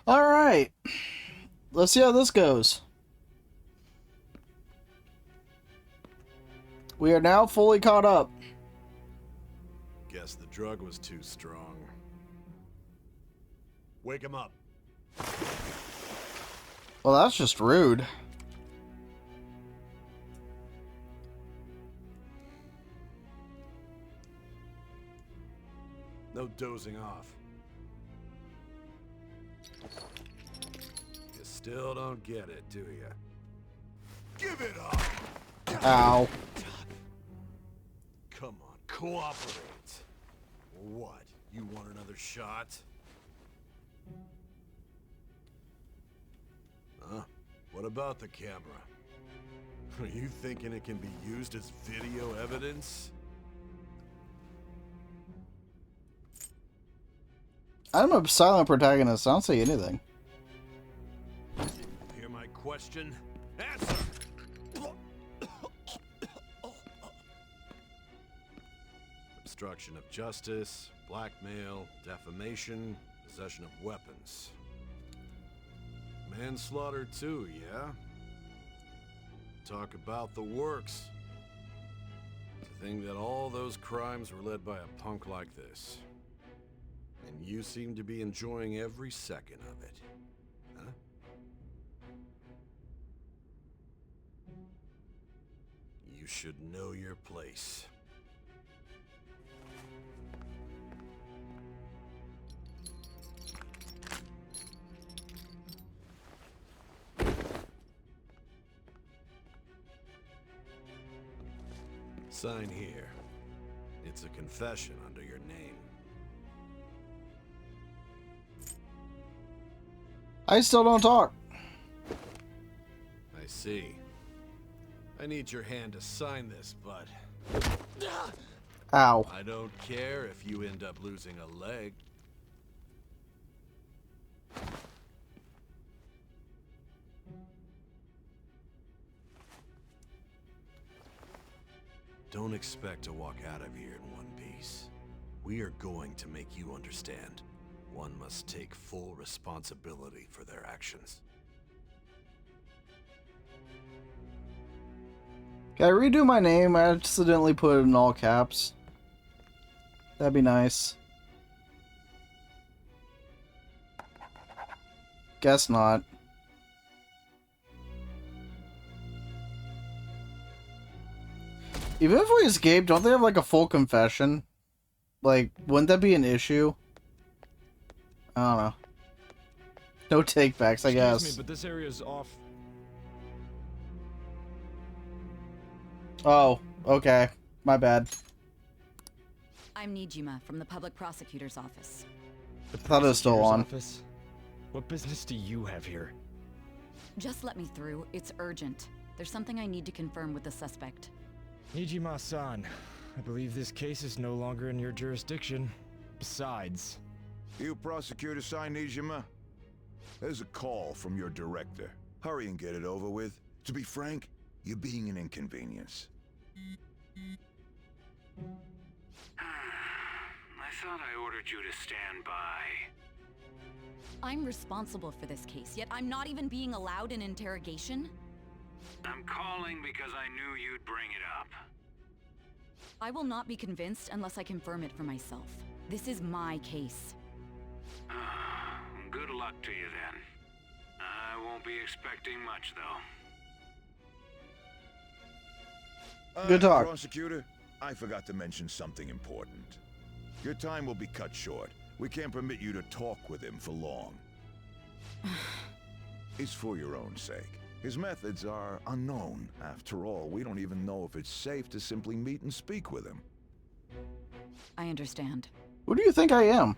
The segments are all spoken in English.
Alright. Let's see how this goes. We are now fully caught up. Guess the drug was too strong. Wake him up. Well, that's just rude. No dozing off. You still don't get it, do you? Give it up! Ow. Come on, cooperate. What? You want another shot? Huh? What about the camera? Are you thinking it can be used as video evidence? I'm a silent protagonist. I don't say anything. Hear my question? Answer! Obstruction of justice, blackmail, defamation, possession of weapons. Manslaughter too, yeah? Talk about the works. To think that all those crimes were led by a punk like this. And you seem to be enjoying every second of it. Huh? You should know your place. Sign here. It's a confession under your name. I still don't talk. I see. I need your hand to sign this, but Ow. I don't care if you end up losing a leg. Don't expect to walk out of here in one piece. We are going to make you understand. One must take full responsibility for their actions. Can I redo my name? I accidentally put it in all caps. That'd be nice. Guess not. Even if we escape, don't they have like a full confession? Like, wouldn't that be an issue? I don't know. No takebacks, I guess. Excuse me, but this area's off. Oh, okay. My bad. I'm Nijima from the public prosecutor's office. The thought it was still prosecutor's on. office? What business do you have here? Just let me through. It's urgent. There's something I need to confirm with the suspect. Nijima-san, I believe this case is no longer in your jurisdiction. Besides... You prosecutor signed Nijima? There's a call from your director. Hurry and get it over with. To be frank, you're being an inconvenience. I thought I ordered you to stand by. I'm responsible for this case, yet I'm not even being allowed an interrogation? I'm calling because I knew you'd bring it up. I will not be convinced unless I confirm it for myself. This is my case. Good luck to you then. I won't be expecting much, though. Good talk. Prosecutor, I forgot to mention something important. Your time will be cut short. We can't permit you to talk with him for long. It's for your own sake. His methods are unknown. After all, we don't even know if it's safe to simply meet and speak with him. I understand. Who do you think I am?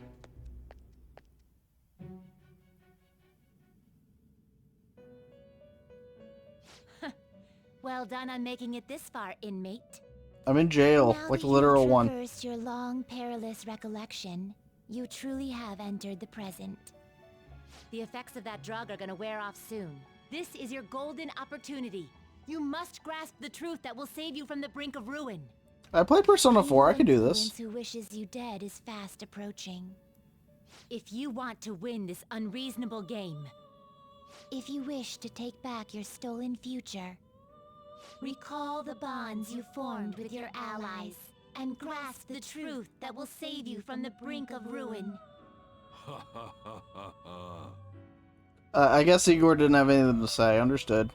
Well done on making it this far, inmate. I'm in jail, Now like that a literal you've one. traversed your long, perilous recollection, you truly have entered the present. The effects of that drug are gonna wear off soon. This is your golden opportunity. You must grasp the truth that will save you from the brink of ruin. I played Persona 4, I can do Anyone this. who wishes you dead is fast approaching. If you want to win this unreasonable game, if you wish to take back your stolen future, recall the bonds you formed with your allies and grasp the truth that will save you from the brink of ruin. Ha ha ha ha ha. I guess Igor didn't have anything to say. Understood.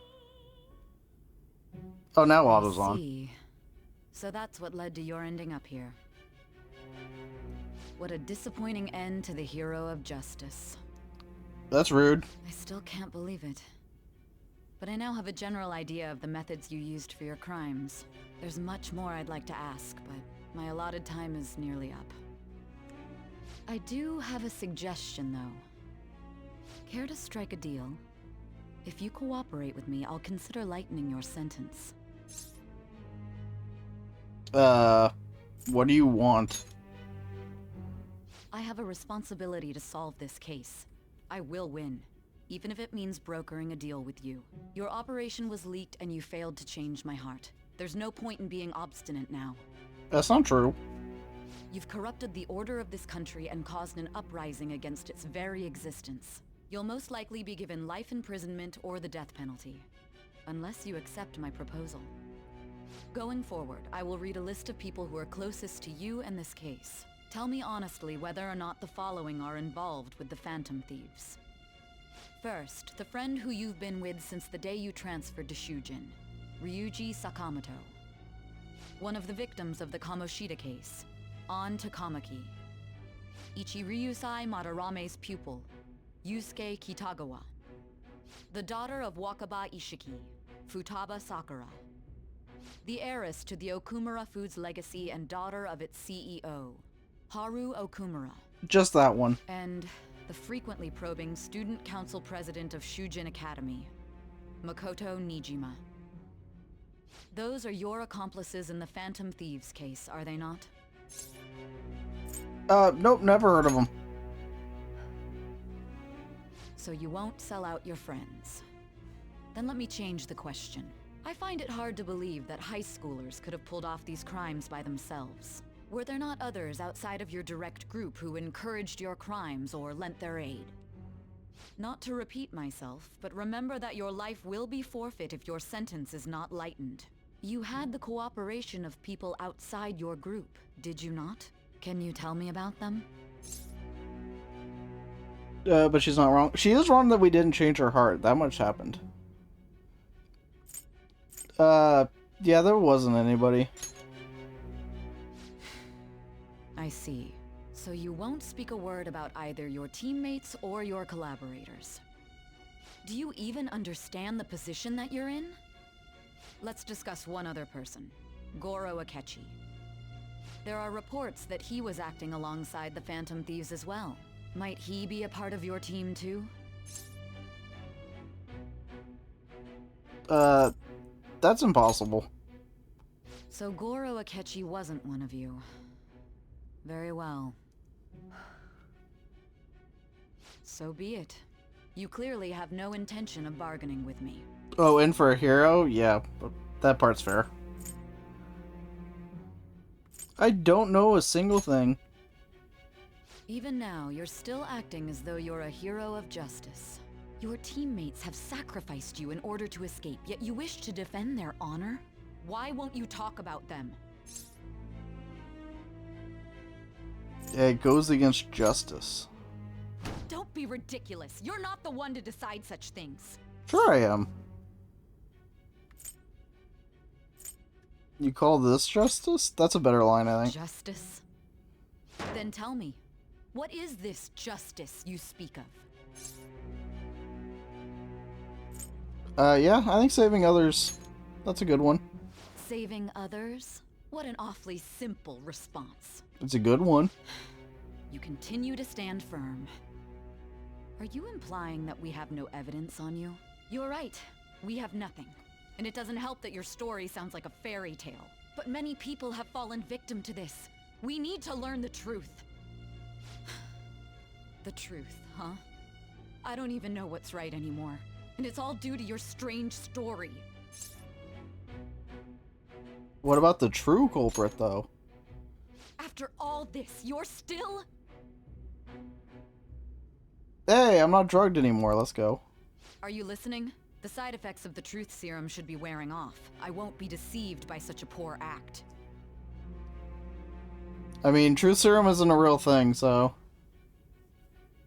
Oh, now auto's on. See. So that's what led to your ending up here. What a disappointing end to the hero of justice. That's rude. I still can't believe it. But I now have a general idea of the methods you used for your crimes. There's much more I'd like to ask, but my allotted time is nearly up. I do have a suggestion, though. Care to strike a deal? If you cooperate with me, I'll consider lightening your sentence. What do you want? I have a responsibility to solve this case. I will win, even if it means brokering a deal with you. Your operation was leaked and you failed to change my heart. There's no point in being obstinate now. That's not true. You've corrupted the order of this country and caused an uprising against its very existence. You'll most likely be given life imprisonment or the death penalty, unless you accept my proposal. Going forward, I will read a list of people who are closest to you and this case. Tell me honestly whether or not the following are involved with the Phantom Thieves. First, the friend who you've been with since the day you transferred to Shujin, Ryuji Sakamoto. One of the victims of the Kamoshida case, An Takamaki. Ichiryusai Madarame's pupil, Yusuke Kitagawa. The daughter of Wakaba Ishiki, Futaba Sakura. The heiress to the Okumura Foods legacy and daughter of its CEO, Haru Okumura. Just that one. And the frequently probing student council president of Shujin Academy, Makoto Nijima. Those are your accomplices in the Phantom Thieves case, are they not? Nope, never heard of them. So you won't sell out your friends. Then let me change the question. I find it hard to believe that high schoolers could have pulled off these crimes by themselves. Were there not others outside of your direct group who encouraged your crimes or lent their aid? Not to repeat myself, but remember that your life will be forfeit if your sentence is not lightened. You had the cooperation of people outside your group, did you not? Can you tell me about them? But she's not wrong. She is wrong that we didn't change her heart. That much happened. Yeah, there wasn't anybody. I see. So you won't speak a word about either your teammates or your collaborators. Do you even understand the position that you're in? Let's discuss one other person, Goro Akechi. There are reports that he was acting alongside the Phantom Thieves as well. Might he be a part of your team too? That's impossible. So Goro Akechi wasn't one of you. Very well. So be it. You clearly have no intention of bargaining with me. Oh, in for a hero? Yeah, but that part's fair. I don't know a single thing. Even now, you're still acting as though you're a hero of justice. Your teammates have sacrificed you in order to escape, yet you wish to defend their honor? Why won't you talk about them? It goes against justice. Don't be ridiculous. You're not the one to decide such things. Sure I am. You call this justice? That's a better line, I think. Justice? Then tell me, what is this justice you speak of? Yeah, I think saving others, that's a good one. Saving others? What an awfully simple response. It's a good one. You continue to stand firm. Are you implying that we have no evidence on you? You're right. We have nothing. And it doesn't help that your story sounds like a fairy tale. But many people have fallen victim to this. We need to learn the truth. The truth, huh? I don't even know what's right anymore. And it's all due to your strange story. What about the true culprit, though? After all this, you're still... Hey, I'm not drugged anymore. Let's go. Are you listening? The side effects of the truth serum should be wearing off. I won't be deceived by such a poor act. I mean, truth serum isn't a real thing, so...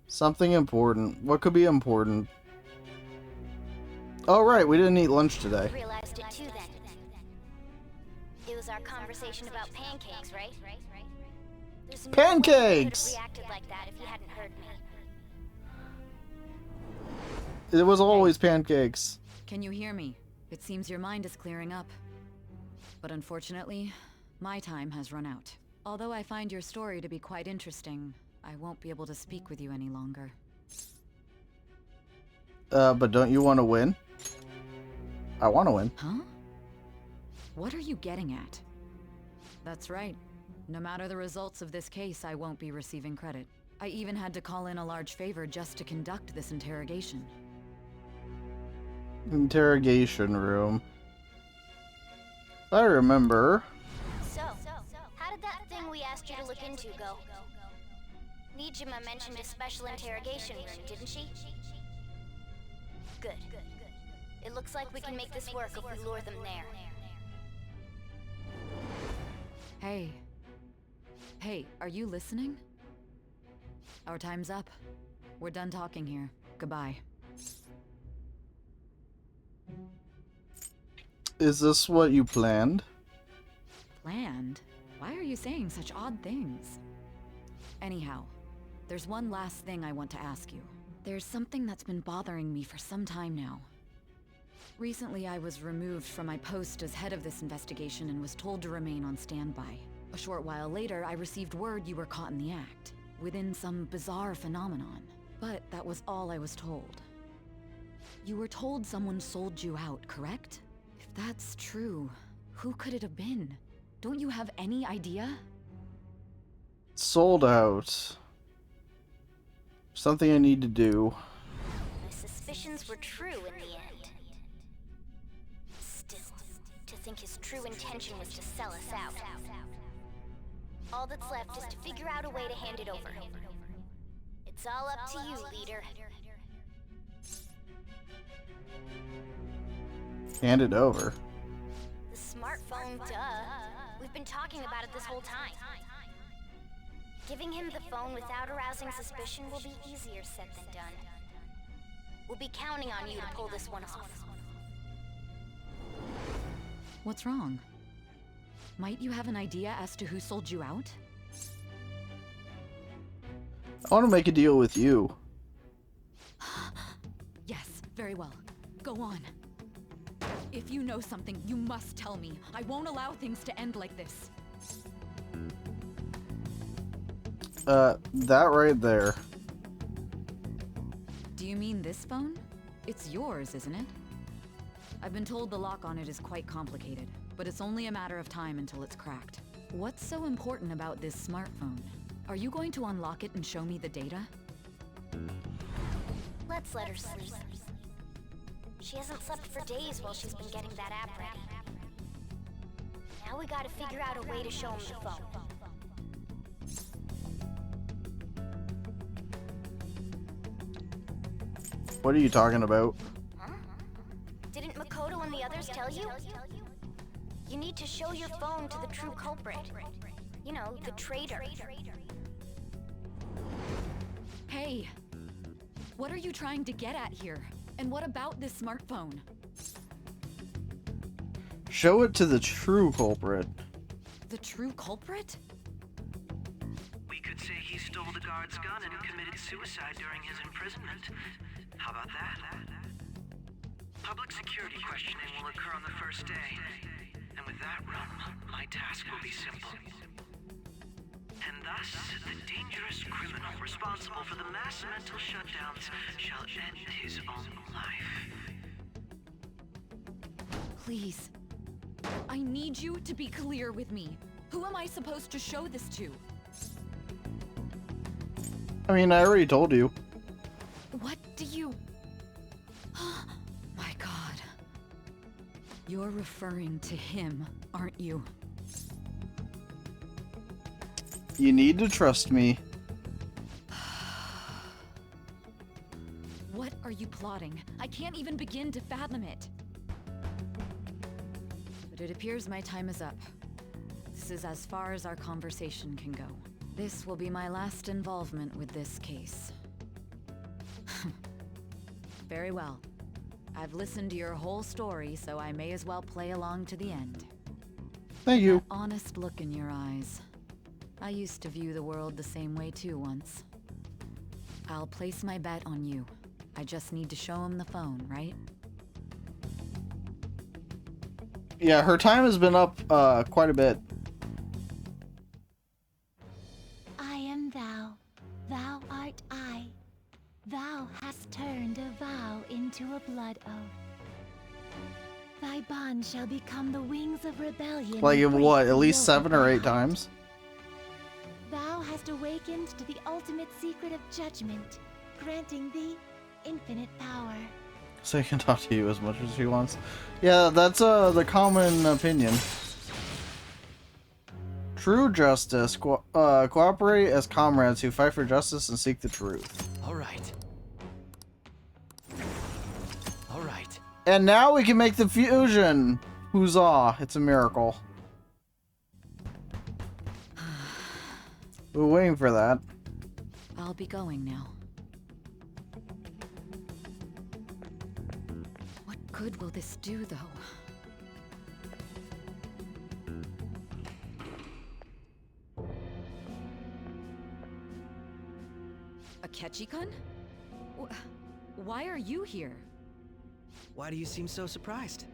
Something important. What could be important? Oh, right, we didn't eat lunch today. Realized it too then. It was our conversation about pancakes, right? There's no way you Pancakes! could have reacted like that if you hadn't heard me. It was always pancakes. Can you hear me? It seems your mind is clearing up. But unfortunately, my time has run out. Although I find your story to be quite interesting, I won't be able to speak with you any longer. But don't you want to win? I want to win. Huh? What are you getting at? That's right. No matter the results of this case, I won't be receiving credit. I even had to call in a large favor just to conduct this interrogation. Interrogation room. I remember. So, how did that thing we asked you to look into go? Nijima mentioned a special interrogation room, didn't she? Good. It looks like we can make this work if we lure them there. Hey. Hey, are you listening? Our time's up. We're done talking here. Goodbye. Is this what you planned? Planned? Why are you saying such odd things? Anyhow, there's one last thing I want to ask you. There's something that's been bothering me for some time now. Recently, I was removed from my post as head of this investigation and was told to remain on standby. A short while later, I received word you were caught in the act, within some bizarre phenomenon. But that was all I was told. You were told someone sold you out, correct? If that's true, who could it have been? Don't you have any idea? Sold out. Something I need to do. My suspicions were true in the end. Still, to think his true intention was to sell us out. All that's left is to figure out a way to hand it over. It's all up to you, leader. Hand it over. The smartphone, duh. We've been talking about it this whole time. Giving him the phone without arousing suspicion will be easier said than done. We'll be counting on you to pull this one off. What's wrong? Might you have an idea as to who sold you out? I want to make a deal with you. Yes, very well. Go on. If you know something, you must tell me. I won't allow things to end like this. That right there. Do you mean this phone? It's yours, isn't it? I've been told the lock on it is quite complicated, but it's only a matter of time until it's cracked. What's so important about this smartphone? Are you going to unlock it and show me the data? Let's let her sleep. She hasn't slept for days while she's been getting that app ready. Now we gotta figure out a way to show him the phone. What are you talking about? Huh? Didn't Makoto and the others tell you? You need to show your phone to the true culprit. You know, the traitor. Hey! What are you trying to get at here? And what about this smartphone? Show it to the true culprit. The true culprit? We could say he stole the guard's gun and committed suicide during his imprisonment. How about that? Public security questioning will occur on the first day. And with that run, my task will be simple. And thus, the dangerous criminal responsible for the mass mental shutdowns shall end his own life. Please. I need you to be clear with me. Who am I supposed to show this to? I mean, I already told you. What do you... My God. You're referring to him, aren't you? You need to trust me. What are you plotting? I can't even begin to fathom it. But it appears my time is up. This is as far as our conversation can go. This will be my last involvement with this case. Very well. I've listened to your whole story, so I may as well play along to the end. Thank you. That honest look in your eyes. I used to view the world the same way too once. I'll place my bet on you. I just need to show him the phone, right? Yeah, her time has been up quite a bit. I am thou, thou art I. Thou hast turned a vow into a blood oath. Thy bond shall become the wings of rebellion. Like and break what, the at least yoke 7 of or thy 8 heart. times? Thou hast awakened to the ultimate secret of judgment, granting thee infinite power. So he can talk to you as much as he wants. Yeah, that's the common opinion. True justice. Cooperate as comrades who fight for justice and seek the truth. All right. All right. And now we can make the fusion! Huzzah, it's a miracle. We're waiting for that. I'll be going now. What good will this do, though? Akechi-kun? Why are you here? Why do you seem so surprised?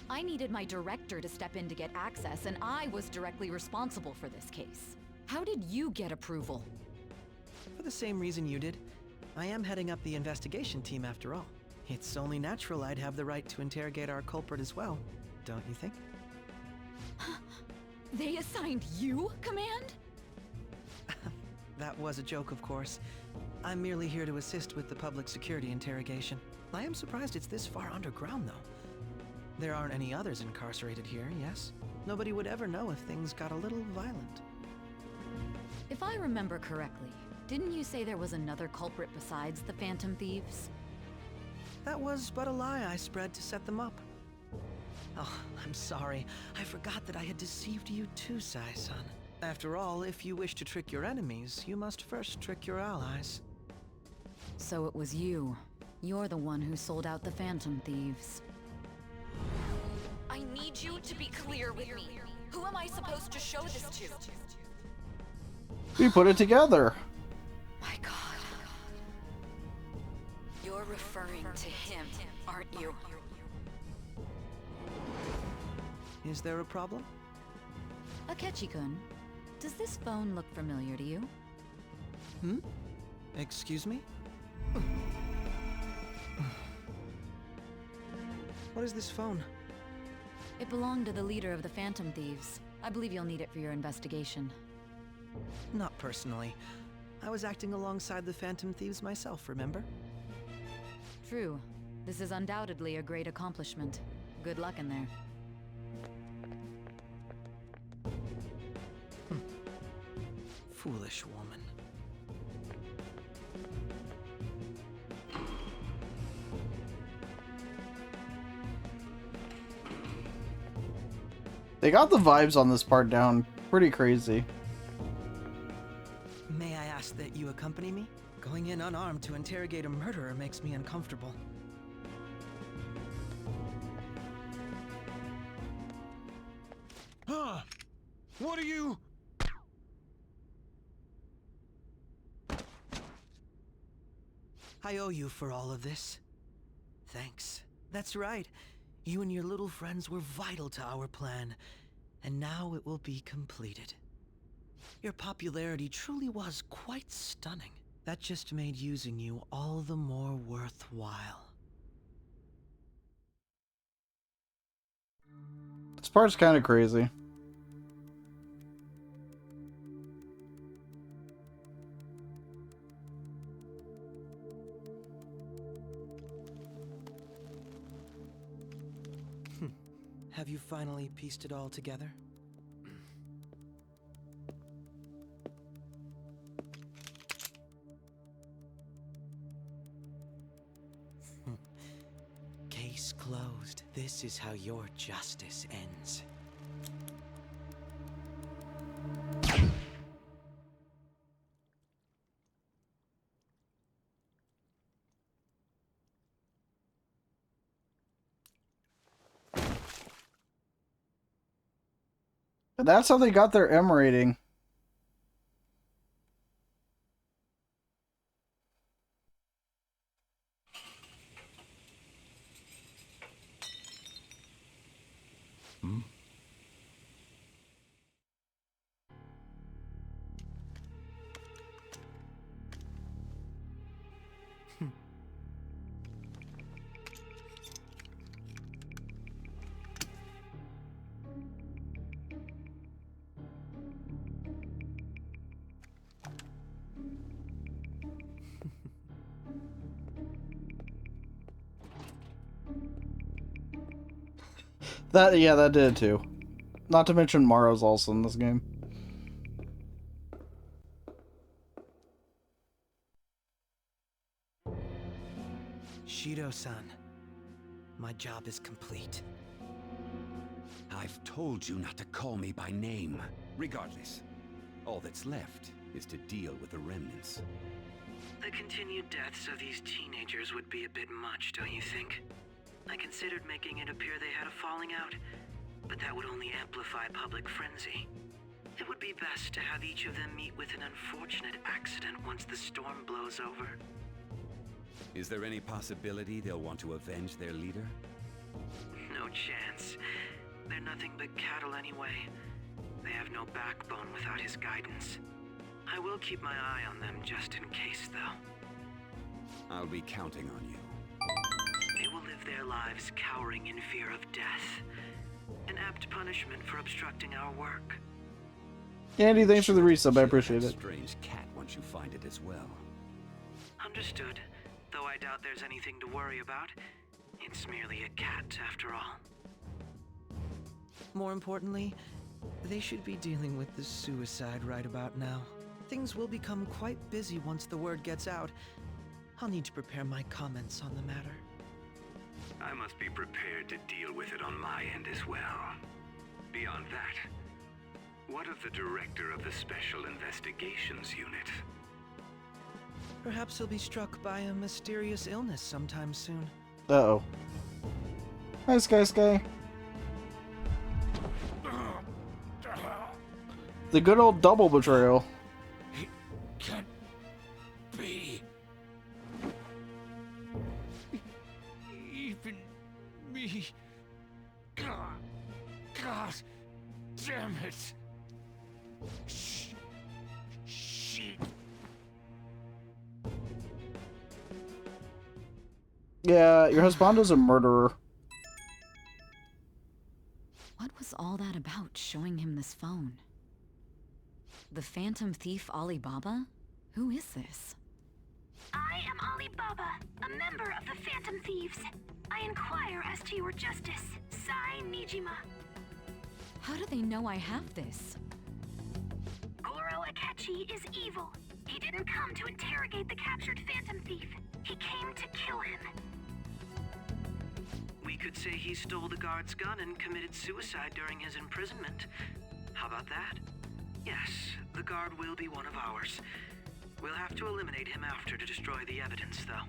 I needed my director to step in to get access, and I was directly responsible for this case. How did you get approval? For the same reason you did. I am heading up the investigation team after all. It's only natural I'd have the right to interrogate our culprit as well, don't you think? They assigned you command? That was a joke, of course. I'm merely here to assist with the public security interrogation. I am surprised it's this far underground, though. There aren't any others incarcerated here, yes? Nobody would ever know if things got a little violent. If I remember correctly, didn't you say there was another culprit besides the Phantom Thieves? That was but a lie I spread to set them up. Oh, I'm sorry. I forgot that I had deceived you too, Sai-san. After all, if you wish to trick your enemies, you must first trick your allies. So it was you. You're the one who sold out the Phantom Thieves. I need you to be clear with me. Who am I supposed to show this to? We put it together. My God. You're referring to him, aren't you? Is there a problem? Akechi-kun, does this phone look familiar to you? Hmm? Excuse me? What is this phone? It belonged to the leader of the Phantom Thieves. I believe you'll need it for your investigation. Not personally. I was acting alongside the Phantom Thieves myself, remember? True. This is undoubtedly a great accomplishment. Good luck in there. Foolish woman. They got the vibes on this part down pretty crazy. May I ask that you accompany me? Going in unarmed to interrogate a murderer makes me uncomfortable. Huh? What are you? I owe you for all of this. Thanks. That's right. You and your little friends were vital to our plan, and now it will be completed. Your popularity truly was quite stunning. That just made using you all the more worthwhile. This part's kind of crazy. Have you finally pieced it all together? Case closed. This is how your justice ends. That's how they got their M rating. That did it too. Not to mention Maro's also in this game. Shido-san, my job is complete. I've told you not to call me by name. Regardless, all that's left is to deal with the remnants. The continued deaths of these teenagers would be a bit much, don't you think? I considered making it appear they had a falling out, but that would only amplify public frenzy. It would be best to have each of them meet with an unfortunate accident once the storm blows over. Is there any possibility they'll want to avenge their leader? No chance. They're nothing but cattle anyway. They have no backbone without his guidance. I will keep my eye on them just in case, though. I'll be counting on you. They will live their lives cowering in fear of death. An apt punishment for obstructing our work. Andy, thanks for the resub. I appreciate it. Strange cat once you find it as well. Understood. Though I doubt there's anything to worry about. It's merely a cat, after all. More importantly, they should be dealing with the suicide right about now. Things will become quite busy once the word gets out. I'll need to prepare my comments on the matter. I must be prepared to deal with it on my end as well. Beyond that, what of the director of the Special Investigations Unit? Perhaps he'll be struck by a mysterious illness sometime soon. Uh-oh. Hi, Sky. The good old double betrayal. It can't be. Even me. God damn it. Shit. Yeah, your husbando's a murderer. What was all that about, showing him this phone? The Phantom Thief Alibaba? Who is this? I am Alibaba, a member of the Phantom Thieves. I inquire as to your justice, Sai Nijima. How do they know I have this? Goro Akechi is evil. He didn't come to interrogate the captured Phantom Thief. He came to kill him. We could say he stole the guard's gun and committed suicide during his imprisonment. How about that? Yes, the guard will be one of ours. We'll have to eliminate him after to destroy the evidence, though.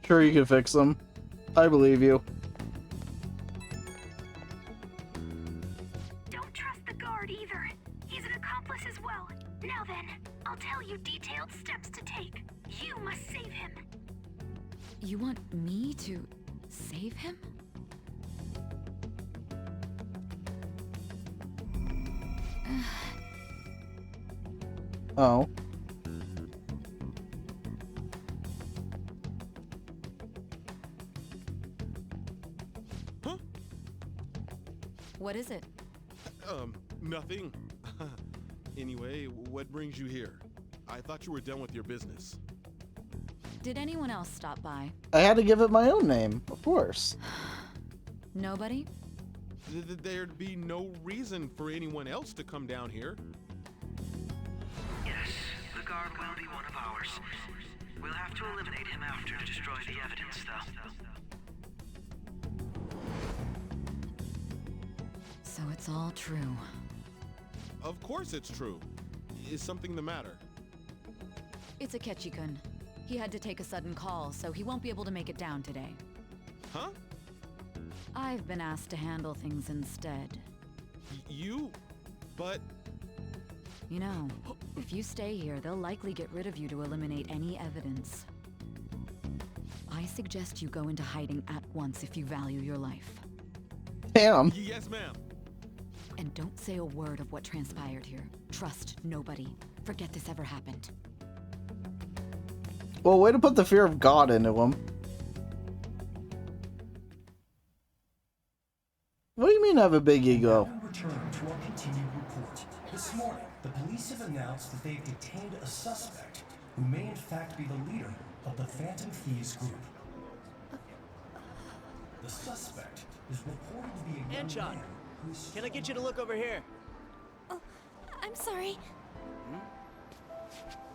Sure, you can fix them. I believe you. Don't trust the guard either. He's an accomplice as well. Now then, I'll tell you detailed steps to take. You must save him. You want me to save him? Oh. Huh? What is it? Nothing. Anyway, what brings you here? I thought you were done with your business. Did anyone else stop by? I had to give it my own name, of course. Nobody? There'd be no reason for anyone else to come down here. Yes, the guard will be one of ours. We'll have to eliminate him after to destroy the evidence, though. So it's all true. Of course it's true. Is something the matter? It's Akechi-kun. He had to take a sudden call, so he won't be able to make it down today. Huh? I've been asked to handle things instead. You? But... You know, if you stay here, they'll likely get rid of you to eliminate any evidence. I suggest you go into hiding at once if you value your life. Damn. Yes, ma'am. And don't say a word of what transpired here. Trust nobody. Forget this ever happened. Well, way to put the fear of God into him. What do you mean have a big ego? Return to our continued report. This morning, the police have announced that they've detained a suspect who may in fact be the leader of the Phantom Thieves group. The suspect is reported to be a young Anchon, man who's... can I get you to look over here? Oh, I'm sorry.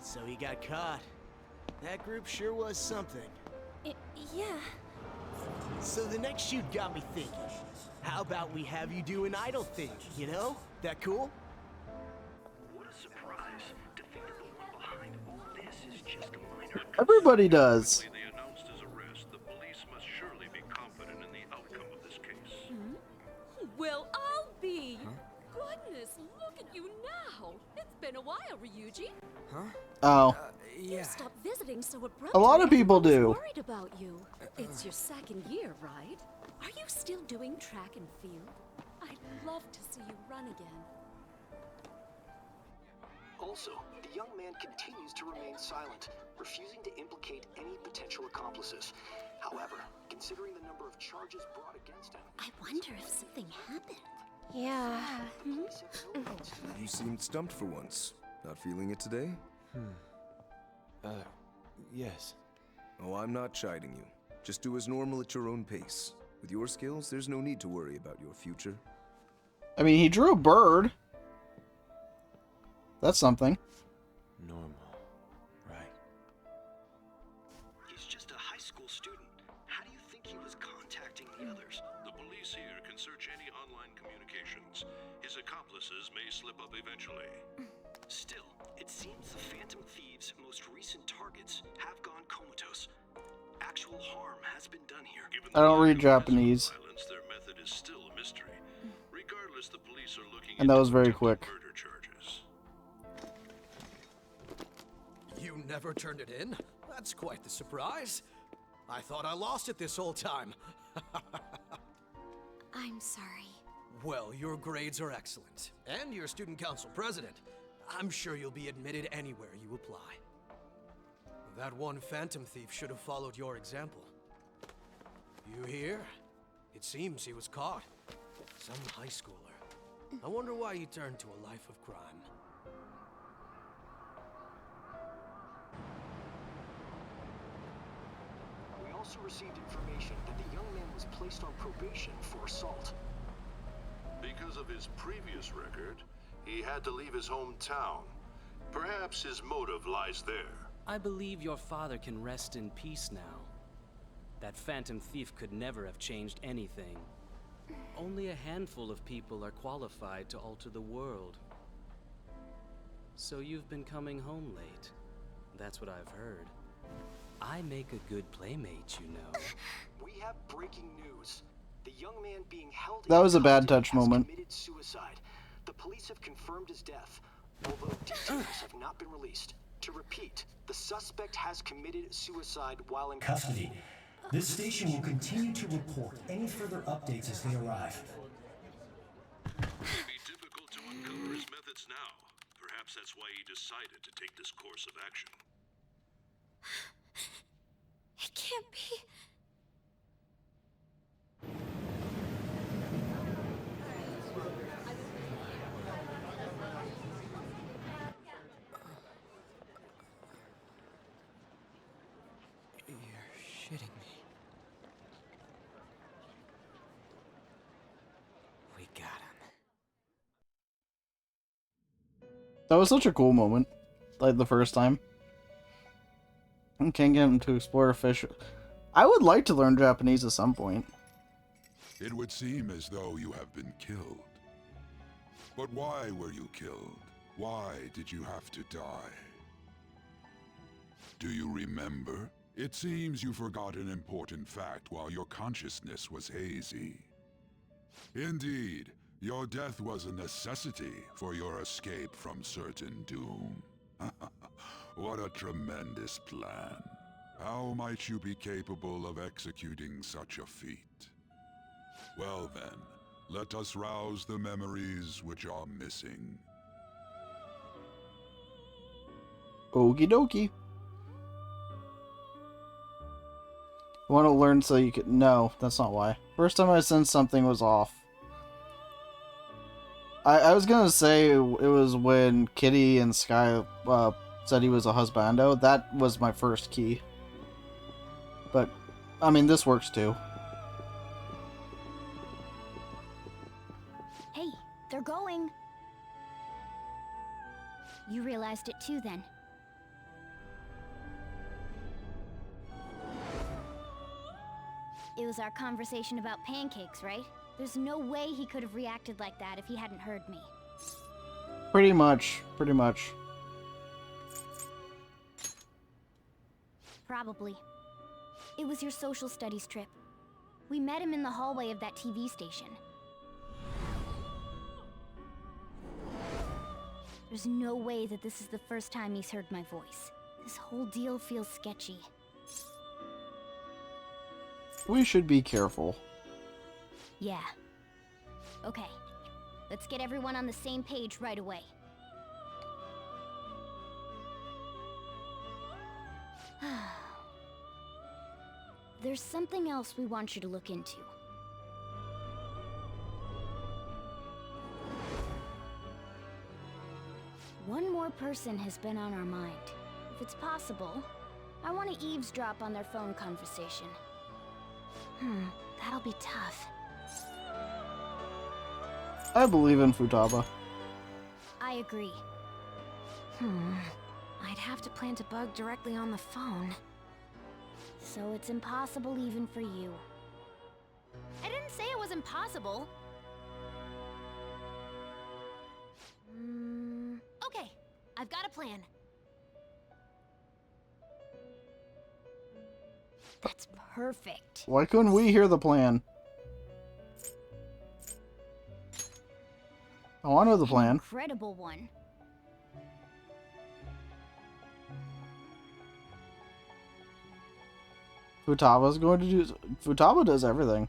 So he got caught. That group sure was something. Yeah. So the next shoot got me thinking. How about we have you do an idol thing, you know? That cool? What a surprise to think that the one behind all this is just a minor. Everybody does. They announced his arrest. The police must surely be confident in the outcome of this case. Well, I'll be. Goodness, look at you now. It's been a while, Ryuji. Oh. You stopped visiting so abruptly. A lot of people do. I'm worried about you. It's your second year, right? Are you still doing track and field? I'd love to see you run again. Also, the young man continues to remain silent, refusing to implicate any potential accomplices. However, considering the number of charges brought against him, I wonder if something happened. Yeah. You seemed stumped for once. Not feeling it today? Yes. Oh, I'm not chiding you. Just do as normal at your own pace. With your skills, there's no need to worry about your future. I mean, he drew a bird. That's something. Normal. Right. he's just a high school student. How do you think he was contacting the others? The police here can search any online communications. His accomplices may slip up eventually. Still, it seems the Phantom Thieves' most recent targets have gone comatose. Actual harm has been done here. I don't read Japanese. Violence, their method is still a mystery. Regardless, the police are looking And that was very into quick. murder charges. You never turned it in? That's quite the surprise. I thought I lost it this whole time. I'm sorry. Well, your grades are excellent, and you're student council president. I'm sure you'll be admitted anywhere you apply. That one Phantom Thief should have followed your example. You hear? It seems he was caught. Some high schooler. I wonder why he turned to a life of crime. We also received information that the young man was placed on probation for assault. Because of his previous record, he had to leave his hometown. Perhaps his motive lies there. I believe your father can rest in peace now. That Phantom Thief could never have changed anything. Only a handful of people are qualified to alter the world. So you've been coming home late. That's what I've heard. I make a good playmate, you know. We have breaking news. The young man being held That was a bad custody touch has moment. committed suicide. The police have confirmed his death, although details have not been released. To repeat, the suspect has committed suicide while in Custody. This station will continue to report any further updates as they arrive. It would be difficult to uncover his methods now. Perhaps that's why he decided to take this course of action. It can't be. You're shitting me. We got him. That was such a cool moment. Like the first time. I can't get him to explore fish. I would like to learn Japanese at some point. It would seem as though you have been killed. But why were you killed? Why did you have to die? Do you remember? It seems you forgot an important fact while your consciousness was hazy. Indeed, your death was a necessity for your escape from certain doom. What a tremendous plan. How might you be capable of executing such a feat? Well then, let us rouse the memories which are missing. Okie dokie. I want to learn so you could... No, that's not why. First time I sensed something was off. I was gonna say it was when Kitty and Sky said he was a husbando. That was my first key. But, I mean, this works too. Hey, they're going. You realized it too, then. It was our conversation about pancakes, right? There's no way he could have reacted like that if he hadn't heard me. Pretty much. Pretty much. Probably. It was your social studies trip. We met him in the hallway of that TV station. There's no way that this is the first time he's heard my voice. This whole deal feels sketchy. We should be careful. Yeah. Okay. Let's get everyone on the same page right away. There's something else we want you to look into. One more person has been on our mind. If it's possible, I want to eavesdrop on their phone conversation. That'll be tough. I believe in Futaba. I agree. I'd have to plant a bug directly on the phone. So it's impossible even for you. I didn't say it was impossible. Okay, I've got a plan. That's perfect. Why couldn't we hear the plan? Oh, I know the plan. Incredible one. Futaba's going to do... Futaba does everything.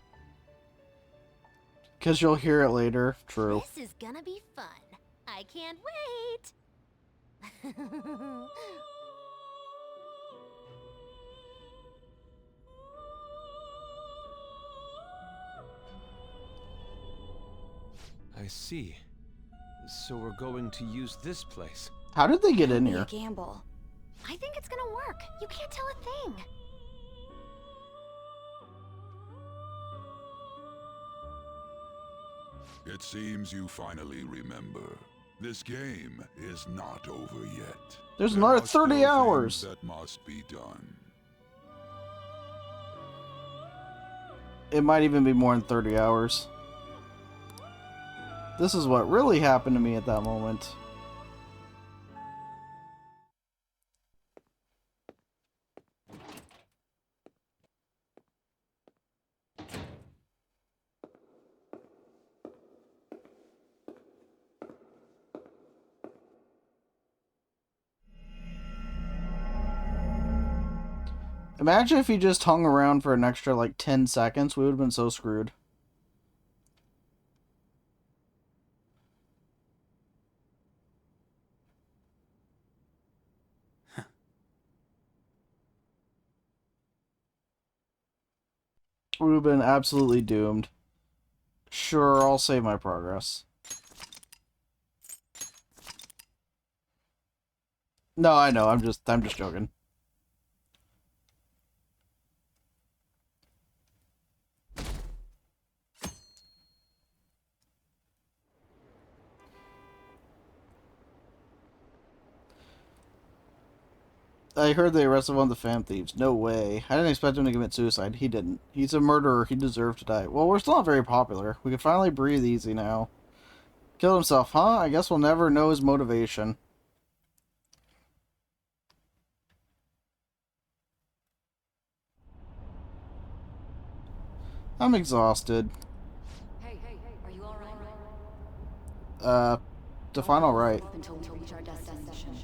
Because you'll hear it later. True. This is gonna be fun. I can't wait. I see. So we're going to use this place. How did they get in here? A gamble. I think it's gonna work. You can't tell a thing. It seems you finally remember. This game is not over yet. There's There another are still 30 hours. things that must be done. It might even be more than 30 hours. This is what really happened to me at that moment. Imagine if he just hung around for an extra, like, 10 seconds. We would have been so screwed. We would have been absolutely doomed. Sure, I'll save my progress. No, I know. I'm just joking. I heard they arrested one of the fam thieves. No way. I didn't expect him to commit suicide. He didn't. He's a murderer. He deserved to die. Well, we're still not very popular. We can finally breathe easy now. Killed himself, huh? I guess we'll never know his motivation. I'm exhausted. Hey, are you alright? Define alright. Until we reach our destination.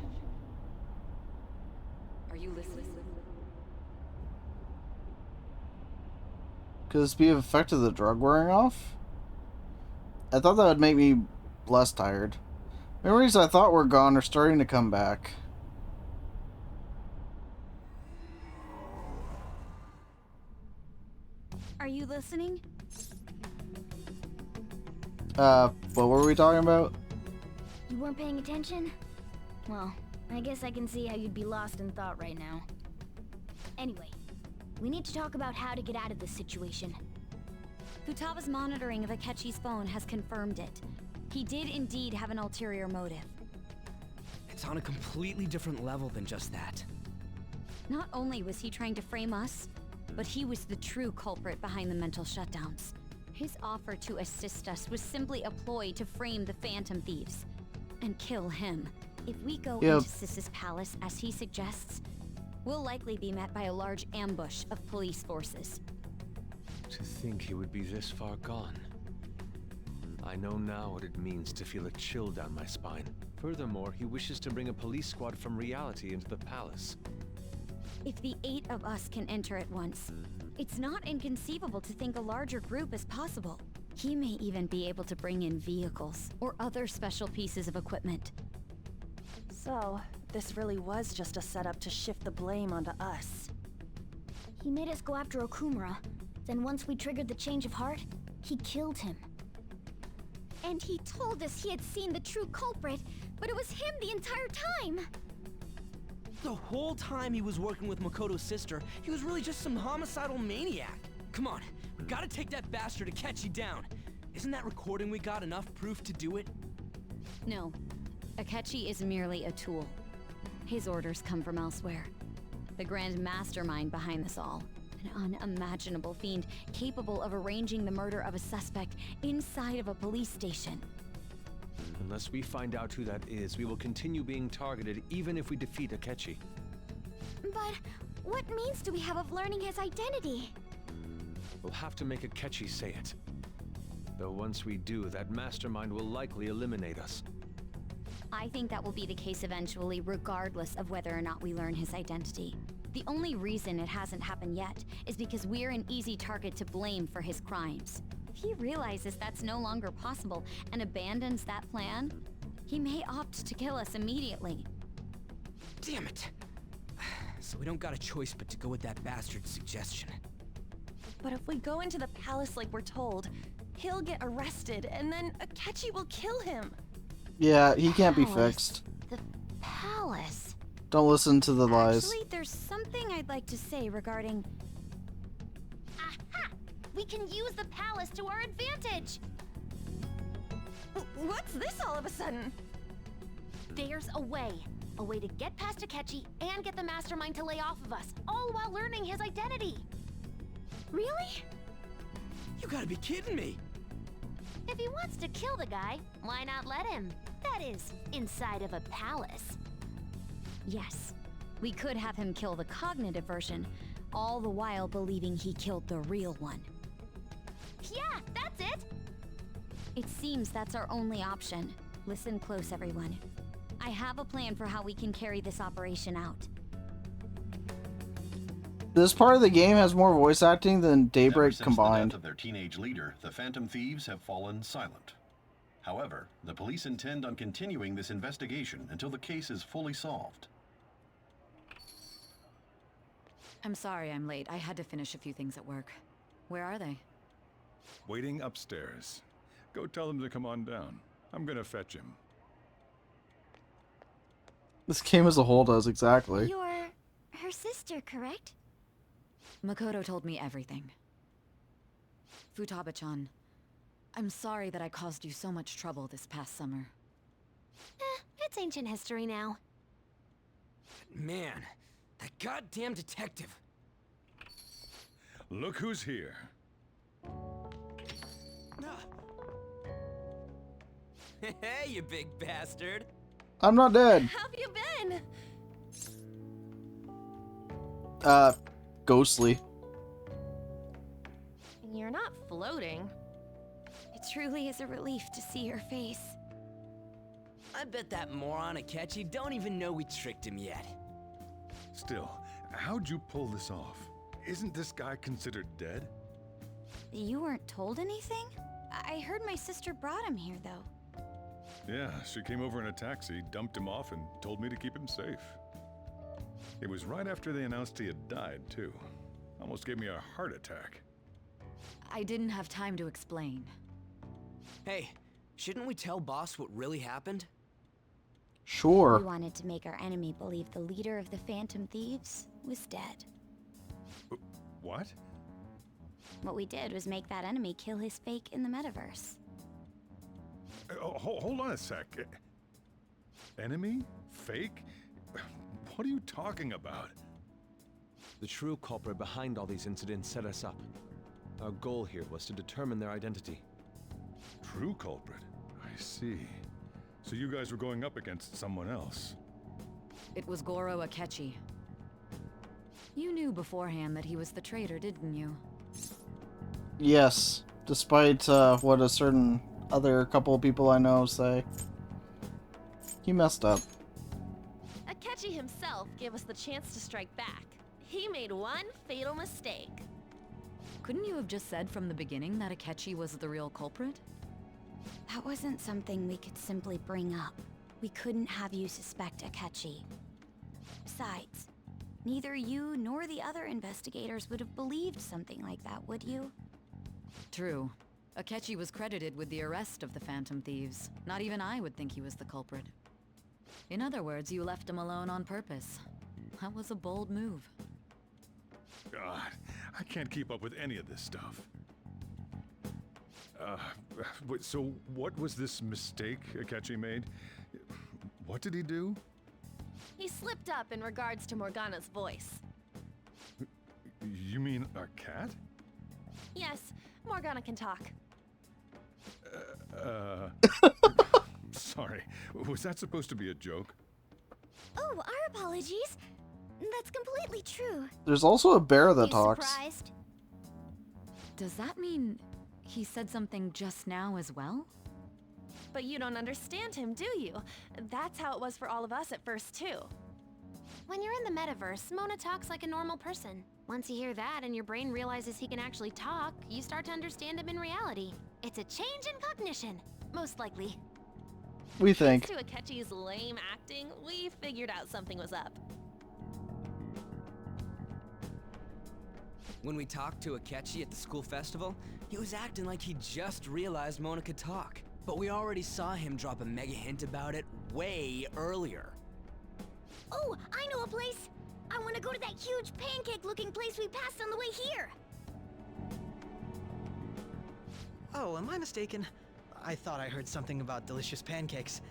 Are you listening? Could this be an effect of the drug wearing off? I thought that would make me less tired. Memories I thought were gone are starting to come back. Are you listening? What were we talking about? You weren't paying attention? Well, I guess I can see how you'd be lost in thought right now. Anyway, we need to talk about how to get out of this situation. Futaba's monitoring of Akechi's phone has confirmed it. He did indeed have an ulterior motive. It's on a completely different level than just that. Not only was he trying to frame us, but he was the true culprit behind the mental shutdowns. His offer to assist us was simply a ploy to frame the Phantom Thieves and kill him. If we go into Sis's palace as he suggests, we'll likely be met by a large ambush of police forces. To think he would be this far gone. I know now what it means to feel a chill down my spine. Furthermore, he wishes to bring a police squad from reality into the palace. If the 8 of us can enter at once, it's not inconceivable to think a larger group is possible. He may even be able to bring in vehicles or other special pieces of equipment. So, this really was just a setup to shift the blame onto us. He made us go after Okumura. Then once we triggered the change of heart, he killed him. And he told us he had seen the true culprit, but it was him the entire time! The whole time he was working with Makoto's sister, he was really just some homicidal maniac. Come on, we gotta take that bastard Akechi down. Isn't that recording we got enough proof to do it? No. Akechi is merely a tool. His orders come from elsewhere. The grand mastermind behind this all. An unimaginable fiend capable of arranging the murder of a suspect inside of a police station. Unless we find out who that is, we will continue being targeted even if we defeat Akechi. But what means do we have of learning his identity? We'll have to make Akechi say it. Though once we do, that mastermind will likely eliminate us. I think that will be the case eventually, regardless of whether or not we learn his identity. The only reason it hasn't happened yet is because we're an easy target to blame for his crimes. If he realizes that's no longer possible and abandons that plan, he may opt to kill us immediately. Damn it! So we don't got a choice but to go with that bastard's suggestion. But if we go into the palace like we're told, he'll get arrested and then Akechi will kill him. Yeah, he can't be fixed. The palace. Don't listen to the lies. Actually, there's something I'd like to say regarding... Aha! We can use the palace to our advantage! What's this all of a sudden? There's a way. A way to get past Akechi and get the mastermind to lay off of us, all while learning his identity. Really? You gotta be kidding me! If he wants to kill the guy, why not let him? That is, inside of a palace. Yes, we could have him kill the cognitive version, all the while believing he killed the real one. Yeah, that's it! It seems that's our only option. Listen close, everyone. I have a plan for how we can carry this operation out. This part of the game has more voice acting than Daybreak Ever since combined. the death of their teenage leader, the Phantom Thieves have fallen silent. However, the police intend on continuing this investigation until the case is fully solved. I'm sorry I'm late. I had to finish a few things at work. Where are they? Waiting upstairs. Go tell them to come on down. I'm gonna fetch him. This game as a whole does, exactly. You're her sister, correct? Makoto told me everything. Futaba-chan, I'm sorry that I caused you so much trouble this past summer. It's ancient history now. Man, that goddamn detective. Look who's here. Hey, you big bastard. I'm not dead. How have you been? Ghostly. You're not floating. It truly is a relief to see your face. I bet that moron Akechi don't even know we tricked him yet. Still, how'd you pull this off? Isn't this guy considered dead? You weren't told anything? I heard my sister brought him here, though. Yeah, she came over in a taxi, dumped him off, and told me to keep him safe. It was right after they announced he had died, too. Almost gave me a heart attack. I didn't have time to explain. Hey, shouldn't we tell boss what really happened? Sure. We wanted to make our enemy believe the leader of the Phantom Thieves was dead. What? What we did was make that enemy kill his fake in the metaverse. Hold on a sec. Enemy? Fake? What are you talking about? The true culprit behind all these incidents set us up. Our goal here was to determine their identity. True culprit? I see. So you guys were going up against someone else? It was Goro Akechi. You knew beforehand that he was the traitor, didn't you? Yes, despite what a certain other couple of people I know say. He messed up. Akechi himself gave us the chance to strike back. He made one fatal mistake. Couldn't you have just said from the beginning that Akechi was the real culprit? That wasn't something we could simply bring up. We couldn't have you suspect Akechi. Besides, neither you nor the other investigators would have believed something like that, would you? True. Akechi was credited with the arrest of the Phantom Thieves. Not even I would think he was the culprit. In other words, you left him alone on purpose. That was a bold move. God, I can't keep up with any of this stuff. So what was this mistake Akechi made? What did he do? He slipped up in regards to Morgana's voice. You mean a cat? Yes, Morgana can talk. Sorry, was that supposed to be a joke? Oh, our apologies. That's completely true. There's also a bear that You talks. surprised? Does that mean he said something just now as well? But you don't understand him, do you? That's how it was for all of us at first, too. When you're in the metaverse, Mona talks like a normal person. Once you hear that and your brain realizes he can actually talk, you start to understand him in reality. It's a change in cognition, most likely. We think. Thanks to Akechi's lame acting, we figured out something was up. When we talked to Akechi at the school festival, he was acting like he just realized Mona could talk. But we already saw him drop a mega hint about it way earlier. Oh, I know a place! I want to go to that huge pancake-looking place we passed on the way here! Oh, am I mistaken? I thought I heard something about delicious pancakes.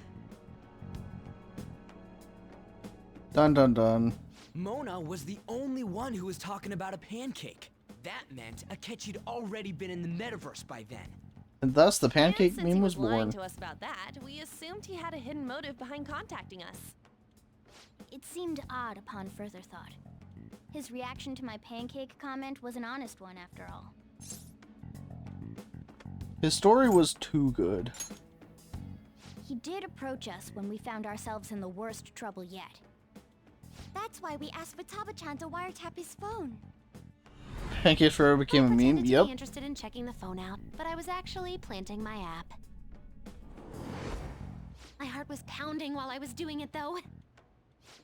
Dun dun dun. Mona was the only one who was talking about a pancake. That meant Akechi'd already been in the metaverse by then. And thus the pancake Since meme he was lying born. to us about that, we assumed he had a hidden motive behind contacting us. It seemed odd upon further thought. His reaction to my pancake comment was an honest one, after all. His story was too good. He did approach us when we found ourselves in the worst trouble yet. That's why we asked Futaba-chan to wiretap his phone. Pancake forever became a meme. Pretended to Yep. be interested in checking the phone out, but I was actually planting my app. My heart was pounding while I was doing it, though.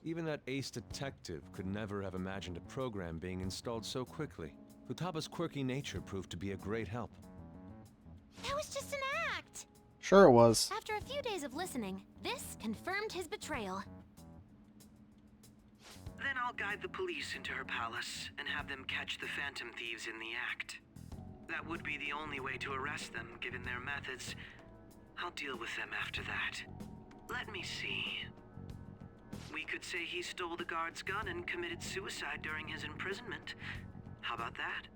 Even that ace detective could never have imagined a program being installed so quickly. Futaba's quirky nature proved to be a great help. That was just an act! Sure it was. After a few days of listening, this confirmed his betrayal. Then I'll guide the police into her palace and have them catch the Phantom Thieves in the act. That would be the only way to arrest them, given their methods. I'll deal with them after that. Let me see. We could say he stole the guard's gun and committed suicide during his imprisonment. How about that?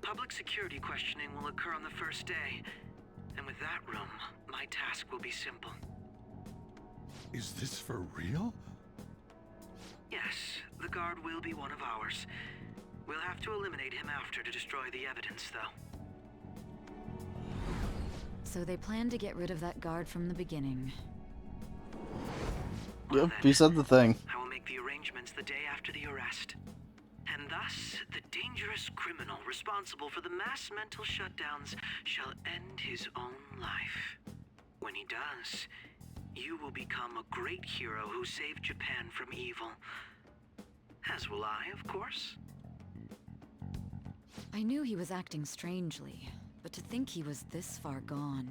Public security questioning will occur on the first day. And with that room, my task will be simple. Is this for real? Yes, the guard will be one of ours. We'll have to eliminate him after to destroy the evidence, though. So they plan to get rid of that guard from the beginning. Yep, he said the thing. I will make the arrangements the day after the arrest. And thus, the dangerous criminal responsible for the mass mental shutdowns shall end his own life. When he does, you will become a great hero who saved Japan from evil. As will I, of course. I knew he was acting strangely, but to think he was this far gone.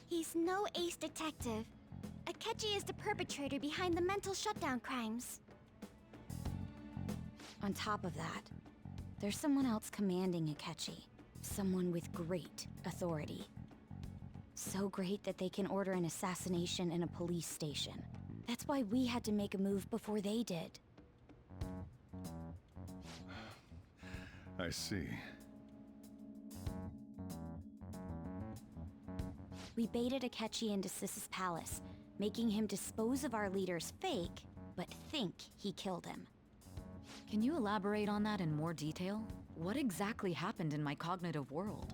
He's no ace detective. Akechi is the perpetrator behind the mental shutdown crimes. On top of that, there's someone else commanding Akechi. Someone with great authority. So great that they can order an assassination in a police station. That's why we had to make a move before they did. I see. We baited Akechi into Sis's palace, making him dispose of our leader's fake, but think he killed him. Can you elaborate on that in more detail? What exactly happened in my cognitive world?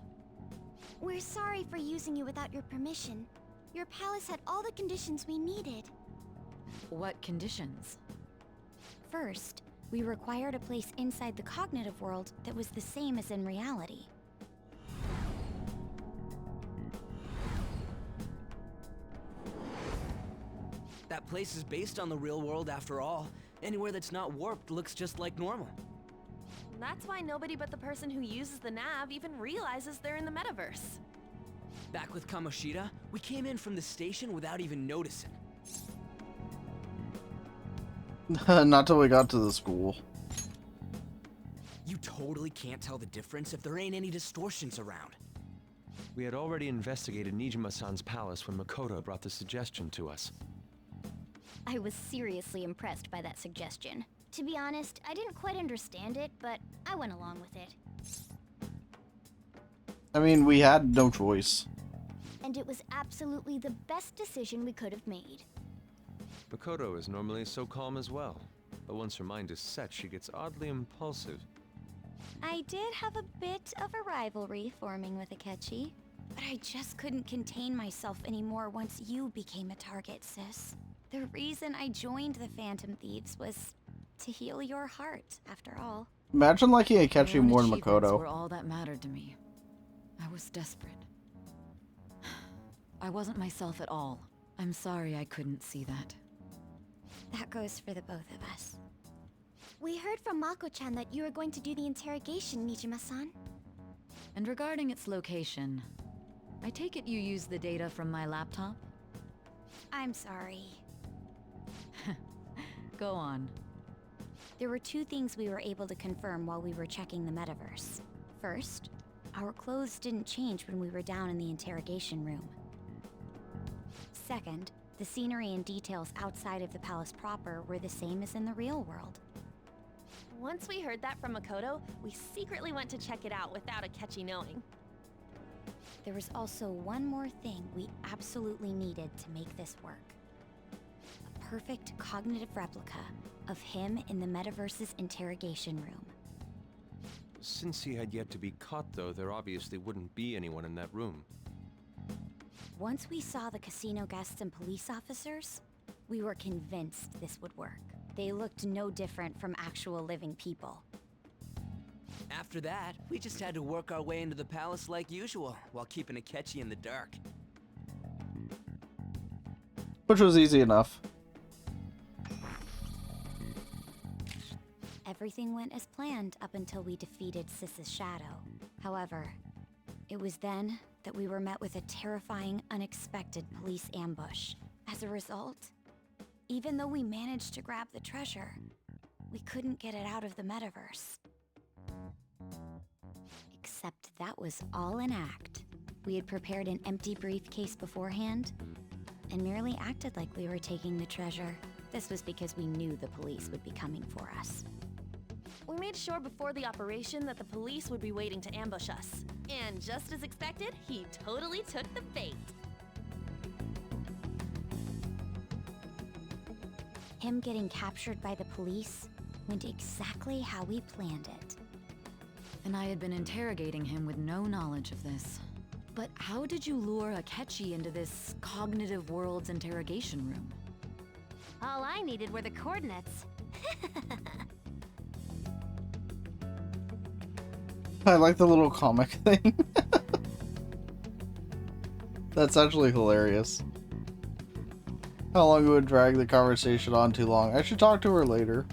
We're sorry for using you without your permission. Your palace had all the conditions we needed. What conditions? First, we required a place inside the cognitive world that was the same as in reality. That place is based on the real world after all. Anywhere that's not warped looks just like normal. That's why nobody but the person who uses the nav even realizes they're in the metaverse. Back with Kamoshida, we came in from the station without even noticing. Not till we got to the school. You totally can't tell the difference if there ain't any distortions around. We had already investigated Nijima-san's palace when Makoto brought the suggestion to us. I was seriously impressed by that suggestion. To be honest, I didn't quite understand it, but I went along with it. I mean, we had no choice. And it was absolutely the best decision we could have made. Makoto is normally so calm as well, but once her mind is set, she gets oddly impulsive. I did have a bit of a rivalry forming with Akechi, but I just couldn't contain myself anymore once you became a target, sis. The reason I joined the Phantom Thieves was to heal your heart, after all. Imagine liking Akechi Your own more than achievements Makoto. were all that mattered to me. I was desperate. I wasn't myself at all. I'm sorry I couldn't see that. That goes for the both of us. We heard from Mako-chan that you were going to do the interrogation, Nijima-san. And regarding its location, I take it you used the data from my laptop? I'm sorry. Go on. There were two things we were able to confirm while we were checking the metaverse. First, our clothes didn't change when we were down in the interrogation room. Second, the scenery and details outside of the palace proper were the same as in the real world. Once we heard that from Makoto, we secretly went to check it out without Akechi knowing. There was also one more thing we absolutely needed to make this work. A perfect cognitive replica of him in the metaverse's interrogation room. Since he had yet to be caught, though, there obviously wouldn't be anyone in that room. Once we saw the casino guests and police officers, we were convinced this would work. They looked no different from actual living people. After that, we just had to work our way into the palace like usual, while keeping Akechi in the dark. Which was easy enough. Everything went as planned up until we defeated Sis's shadow. However, it was then that we were met with a terrifying, unexpected police ambush. As a result, even though we managed to grab the treasure, we couldn't get it out of the metaverse. Except that was all an act. We had prepared an empty briefcase beforehand and merely acted like we were taking the treasure. This was because we knew the police would be coming for us. We made made sure before the operation that the police would be waiting to ambush us. And just as expected, he totally took the bait. Him getting captured by the police went exactly how we planned it. And I had been interrogating him with no knowledge of this. But how did you lure Akechi into this cognitive world's interrogation room? All I needed were the coordinates. I like the little comic thing. That's actually hilarious. How long it would drag the conversation on too long. I should talk to her later.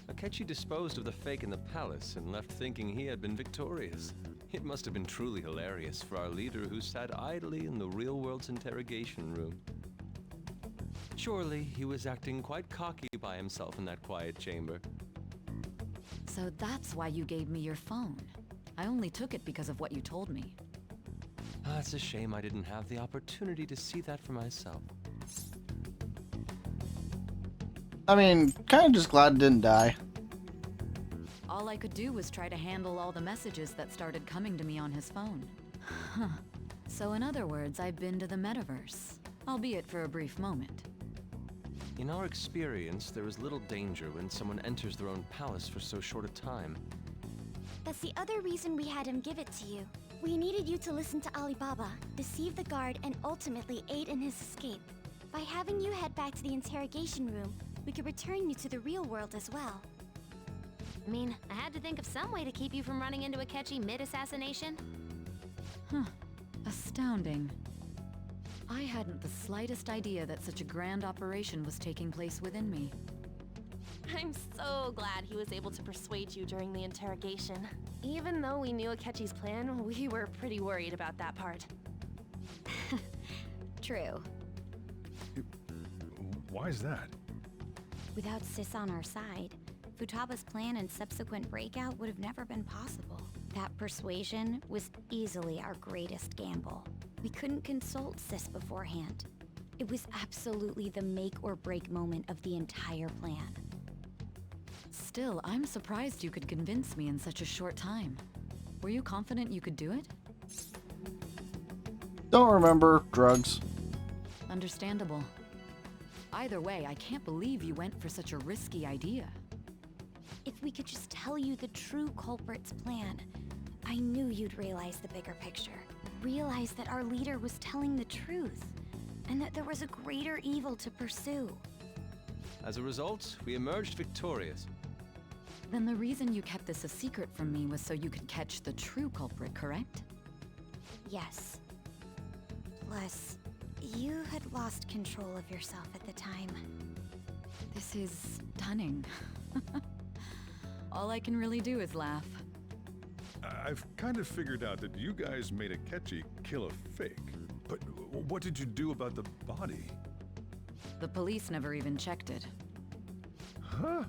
Akechi disposed of the fake in the palace and left thinking he had been victorious. It must have been truly hilarious for our leader who sat idly in the real world's interrogation room. Surely he was acting quite cocky by himself in that quiet chamber. So that's why you gave me your phone. I only took it because of what you told me. It's a shame I didn't have the opportunity to see that for myself. I mean, kind of just glad it didn't die. All I could do was try to handle all the messages that started coming to me on his phone. Huh. So in other words, I've been to the metaverse, albeit for a brief moment. In our experience, there is little danger when someone enters their own palace for so short a time. That's the other reason we had him give it to you. We needed you to listen to Alibaba, deceive the guard, and ultimately aid in his escape. By having you head back to the interrogation room, we could return you to the real world as well. I mean, I had to think of some way to keep you from running into Akechi mid-assassination. Huh. Astounding. I hadn't the slightest idea that such a grand operation was taking place within me. I'm so glad he was able to persuade you during the interrogation. Even though we knew Akechi's plan, we were pretty worried about that part. True. Why is that? Without Sis on our side, Futaba's plan and subsequent breakout would have never been possible. That persuasion was easily our greatest gamble. We couldn't consult Sis beforehand. It was absolutely the make or break moment of the entire plan. Still, I'm surprised you could convince me in such a short time. Were you confident you could do it? Don't remember. Drugs. Understandable. Either way, I can't believe you went for such a risky idea. If we could just tell you the true culprit's plan, I knew you'd realize the bigger picture. Realize that our leader was telling the truth, and that there was a greater evil to pursue. As a result, we emerged victorious. Then the reason you kept this a secret from me was so you could catch the true culprit, correct? Yes. Plus, you had lost control of yourself at the time. This is stunning. All I can really do is laugh. I've kind of figured out that you guys made Akechi kill a fake. But what did you do about the body? The police never even checked it. Huh?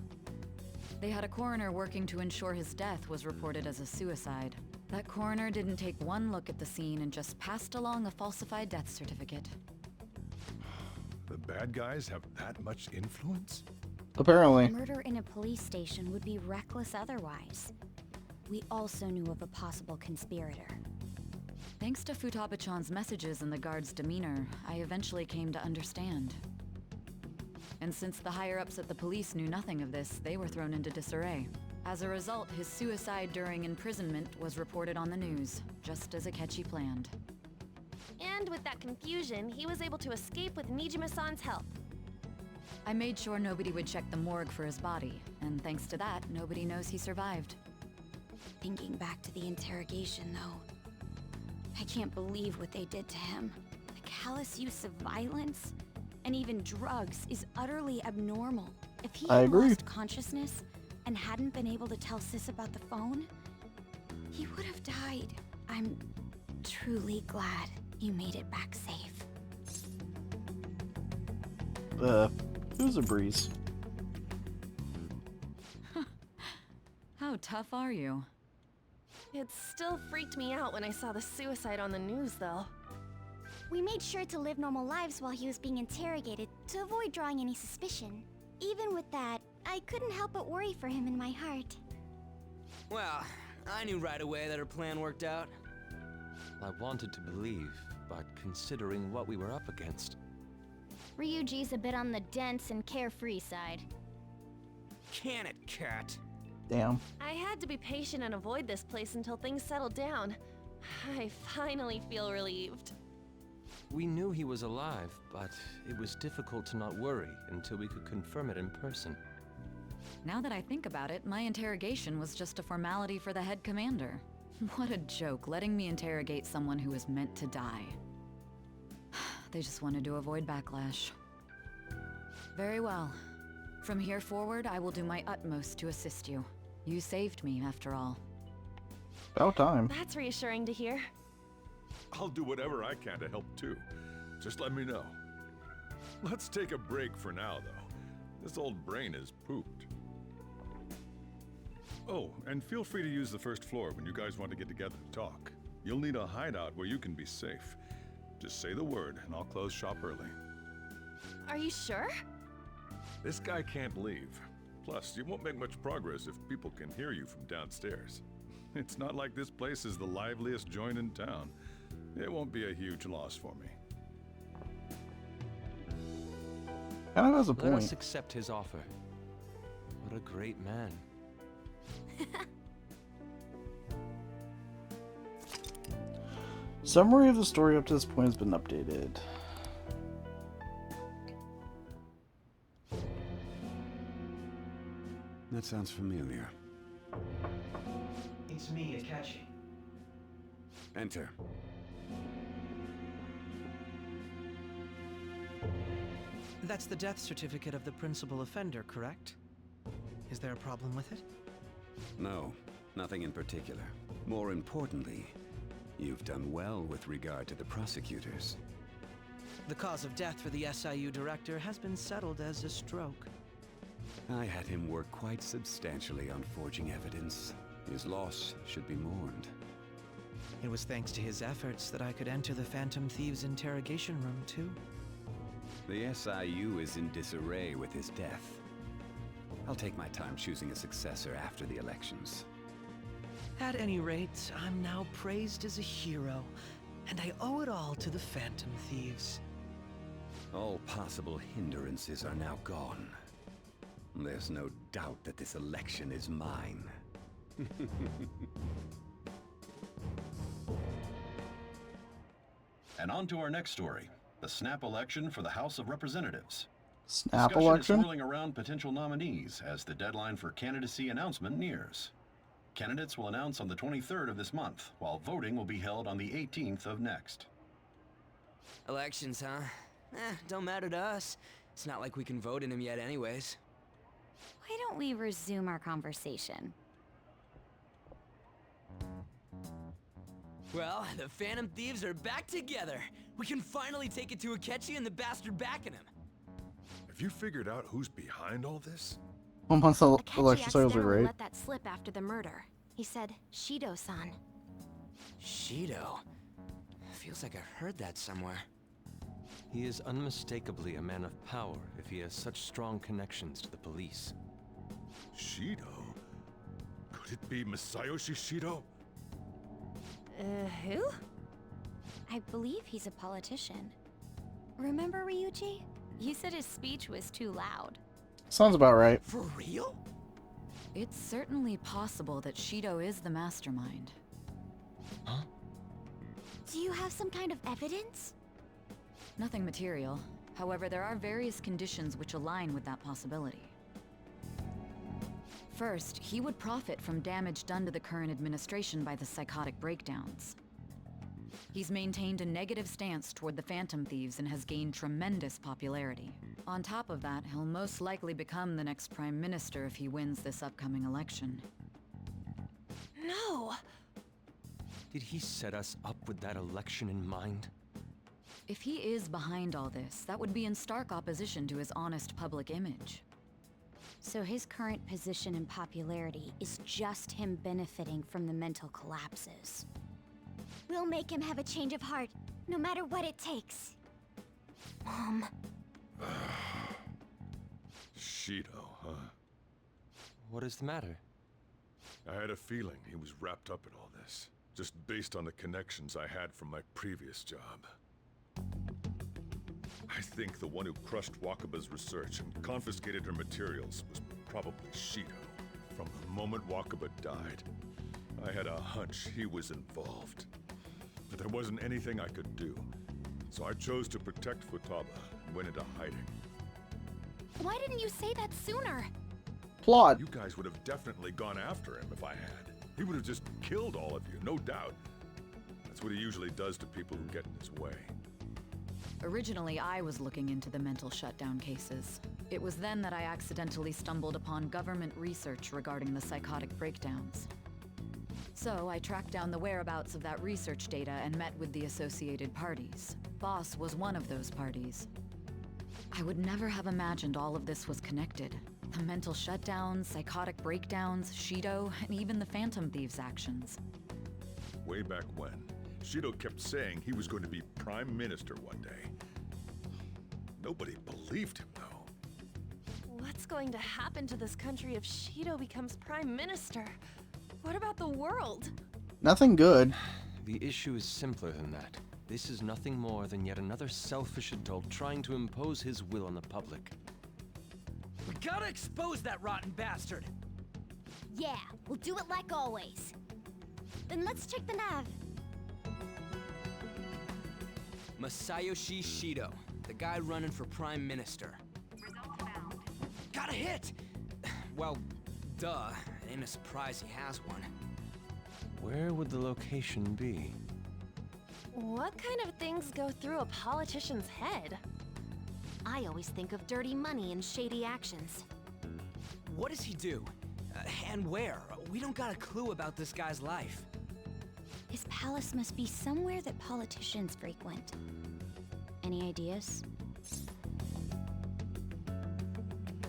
They had a coroner working to ensure his death was reported as a suicide. That coroner didn't take one look at the scene and just passed along a falsified death certificate. The bad guys have that much influence? Apparently. Murder in a police station would be reckless otherwise. We also knew of a possible conspirator. Thanks to Futaba-chan's messages and the guard's demeanor, I eventually came to understand. And since the higher-ups at the police knew nothing of this, they were thrown into disarray. As a result, his suicide during imprisonment was reported on the news, just as Akechi planned. And with that confusion, he was able to escape with Nijima-san's help. I made sure nobody would check the morgue for his body, and thanks to that, nobody knows he survived. Thinking back to the interrogation, though, I can't believe what they did to him. The callous use of violence, and even drugs, is utterly abnormal. If he had lost consciousness and hadn't been able to tell Sis about the phone, he would have died. I'm truly glad you made it back safe. It was a breeze. How tough are you? It still freaked me out when I saw the suicide on the news, though. We made sure to live normal lives while he was being interrogated to avoid drawing any suspicion. Even with that, I couldn't help but worry for him in my heart. Well, I knew right away that her plan worked out. I wanted to believe, but considering what we were up against... Ryuji's a bit on the dense and carefree side. Can it, cat? Damn. I had to be patient and avoid this place until things settled down. I finally feel relieved. We knew he was alive, but it was difficult to not worry until we could confirm it in person. Now that I think about it, my interrogation was just a formality for the head commander. What a joke, letting me interrogate someone who was meant to die. They just wanted to avoid backlash. Very well. From here forward, I will do my utmost to assist you. You saved me, after all. About time. That's reassuring to hear. I'll do whatever I can to help too. Just let me know. Let's take a break for now, though. This old brain is pooped. Oh, and feel free to use the first floor when you guys want to get together to talk. You'll need a hideout where you can be safe. Just say the word, and I'll close shop early. Are you sure? This guy can't leave. Plus, you won't make much progress if people can hear you from downstairs. It's not like this place is the liveliest joint in town. It won't be a huge loss for me. Kind of has a Let us point. accept his offer. What a great man. Summary of the story up to this point has been updated. That sounds familiar. It's me, Akechi. Enter. That's the death certificate of the principal offender, correct? Is there a problem with it? No, nothing in particular. More importantly, you've done well with regard to the prosecutors. The cause of death for the SIU director has been settled as a stroke. I had him work quite substantially on forging evidence. His loss should be mourned. It was thanks to his efforts that I could enter the Phantom Thieves' interrogation room, too. The SIU is in disarray with his death. I'll take my time choosing a successor after the elections. At any rate, I'm now praised as a hero, and I owe it all to the Phantom Thieves. All possible hindrances are now gone. There's no doubt that this election is mine. And on to our next story, the snap election for the House of Representatives. Snap Discussion election? is swirling around potential nominees as the deadline for candidacy announcement nears. Candidates will announce on the 23rd of this month, while voting will be held on the 18th of next. Elections, huh? Don't matter to us. It's not like we can vote in them yet anyways. Why don't we resume our conversation? Well, the Phantom Thieves are back together. We can finally take it to Akechi and the bastard backing him. Have you figured out who's behind all this? 1 month Akechi election cycles are accidentally great. let that slip after the murder. He said, Shido-san. Shido? Feels like I heard that somewhere. He is unmistakably a man of power if he has such strong connections to the police. Shido? Could it be Masayoshi Shido? Who? I believe he's a politician. Remember Ryuji? You said his speech was too loud. Sounds about right. For real? It's certainly possible that Shido is the mastermind. Huh? Do you have some kind of evidence? Nothing material. However, there are various conditions which align with that possibility. First, he would profit from damage done to the current administration by the psychotic breakdowns. He's maintained a negative stance toward the Phantom Thieves and has gained tremendous popularity. On top of that, he'll most likely become the next Prime Minister if he wins this upcoming election. No! Did he set us up with that election in mind? If he is behind all this, that would be in stark opposition to his honest public image. So his current position and popularity is just him benefiting from the mental collapses. We'll make him have a change of heart, no matter what it takes. Mom. Shido, huh? What is the matter? I had a feeling he was wrapped up in all this, just based on the connections I had from my previous job. I think the one who crushed Wakaba's research and confiscated her materials was probably Shido. From the moment Wakaba died, I had a hunch he was involved. But there wasn't anything I could do, so I chose to protect Futaba and went into hiding. Why didn't you say that sooner? Plot. You guys would have definitely gone after him if I had. He would have just killed all of you, no doubt. That's what he usually does to people who get in his way. Originally, I was looking into the mental shutdown cases. It was then that I accidentally stumbled upon government research regarding the psychotic breakdowns. So I tracked down the whereabouts of that research data and met with the associated parties. Boss was one of those parties. I would never have imagined all of this was connected. The mental shutdowns, psychotic breakdowns, Shido, and even the Phantom Thieves' actions. Way back when, Shido kept saying he was going to be Prime Minister one day. Nobody believed him, though. What's going to happen to this country if Shido becomes Prime Minister? What about the world? Nothing good. The issue is simpler than that. This is nothing more than yet another selfish adult trying to impose his will on the public. We gotta expose that rotten bastard! Yeah, we'll do it like always. Then let's check the nav. Masayoshi Shido, the guy running for Prime Minister. Got a hit! Well, duh. Ain't a surprise he has one. Where would the location be? What kind of things go through a politician's head? I always think of dirty money and shady actions. What does he do? And where? We don't got a clue about this guy's life. His palace must be somewhere that politicians frequent. Any ideas?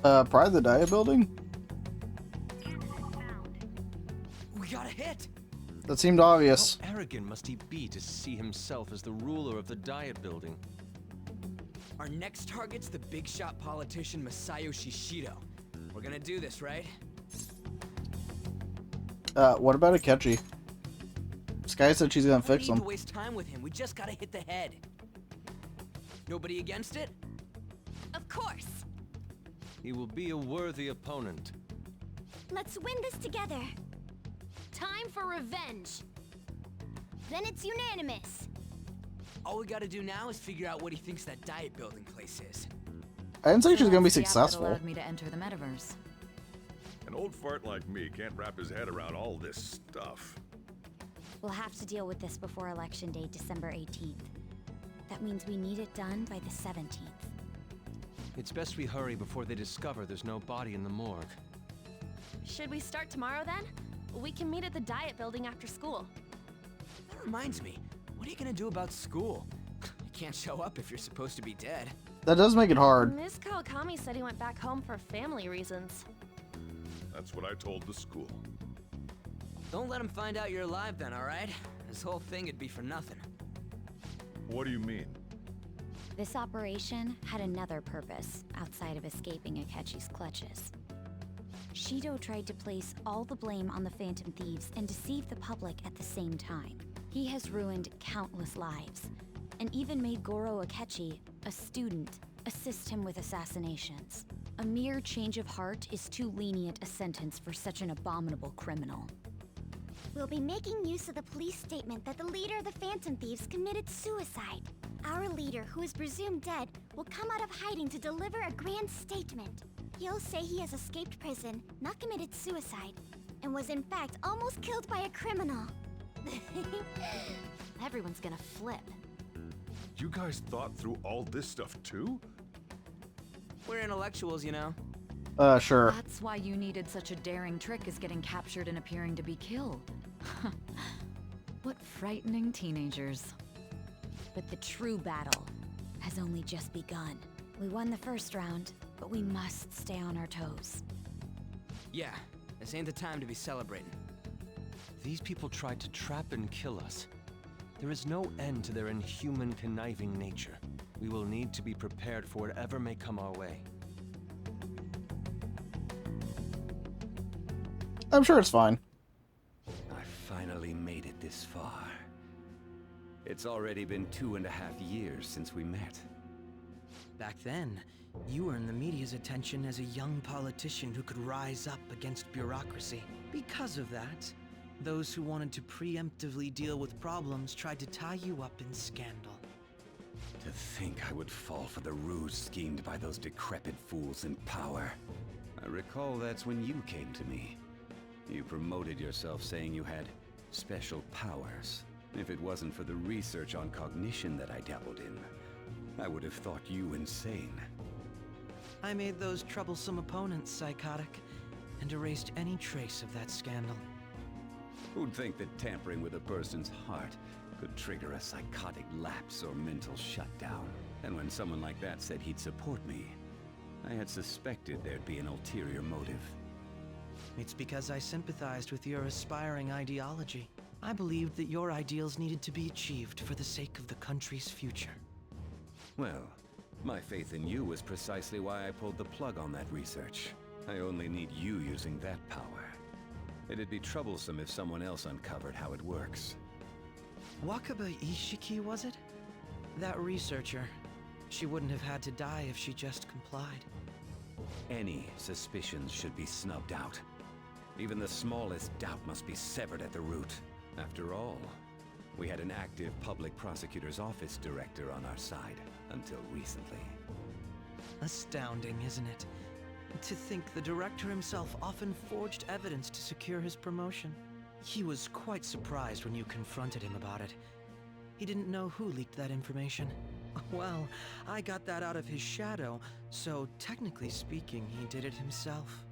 Probably the Diet Building? We got a hit! That seemed obvious. How arrogant must he be to see himself as the ruler of the Diet Building? Our next target's the big shot politician Masayoshi Shido. We're gonna do this, right? What about Akechi? Sky said she's gonna fix We don't him. need to waste time with him. We just gotta hit the head. Nobody against it? Of course! He will be a worthy opponent. Let's win this together. Time for revenge! Then it's unanimous. All we gotta do now is figure out what he thinks that Diet Building place is. I didn't say she was gonna be That's the app that successful. allowed me to enter the metaverse. An old fart like me can't wrap his head around all this stuff. We'll have to deal with this before Election Day, December 18th. That means we need it done by the 17th. It's best we hurry before they discover there's no body in the morgue. Should we start tomorrow then? We can meet at the Diet Building after school. That reminds me, what are you gonna do about school? You can't show up if you're supposed to be dead. That does make it hard. Ms. Kawakami said he went back home for family reasons. That's what I told the school. Don't let him find out you're alive then, alright? This whole thing would be for nothing. What do you mean? This operation had another purpose outside of escaping Akechi's clutches. Shido tried to place all the blame on the Phantom Thieves and deceive the public at the same time. He has ruined countless lives, and even made Goro Akechi, a student, assist him with assassinations. A mere change of heart is too lenient a sentence for such an abominable criminal. We'll be making use of the police statement that the leader of the Phantom Thieves committed suicide. Our leader, who is presumed dead, will come out of hiding to deliver a grand statement. He'll say he has escaped prison, not committed suicide, and was in fact almost killed by a criminal. Everyone's gonna flip. You guys thought through all this stuff too? We're intellectuals, you know. Sure. That's why you needed such a daring trick as getting captured and appearing to be killed. What frightening teenagers. But the true battle has only just begun. We won the first round, but we must stay on our toes. Yeah, this ain't the time to be celebrating. These people tried to trap and kill us. There is no end to their inhuman, conniving nature. We will need to be prepared for whatever may come our way. I'm sure it's fine. this far. It's already been 2.5 years since we met. Back then, you earned the media's attention as a young politician who could rise up against bureaucracy. Because of that, those who wanted to preemptively deal with problems tried to tie you up in scandal. To think I would fall for the ruse schemed by those decrepit fools in power. I recall that's when you came to me. You promoted yourself saying you had special powers. If it wasn't for the research on cognition that I dabbled in, I would have thought you insane. I made those troublesome opponents psychotic, and erased any trace of that scandal. Who'd think that tampering with a person's heart could trigger a psychotic lapse or mental shutdown? And when someone like that said he'd support me, I had suspected there'd be an ulterior motive. It's because I sympathized with your aspiring ideology. I believed that your ideals needed to be achieved for the sake of the country's future. Well, my faith in you was precisely why I pulled the plug on that research. I only need you using that power. It'd be troublesome if someone else uncovered how it works. Wakaba Ishiki, was it? That researcher. She wouldn't have had to die if she just complied. Any suspicions should be snubbed out. Even the smallest doubt must be severed at the root. After all, we had an active public prosecutor's office director on our side until recently. Astounding, isn't it? To think the director himself often forged evidence to secure his promotion. He was quite surprised when you confronted him about it. He didn't know who leaked that information. Well, I got that out of his shadow, so technically speaking, he did it himself.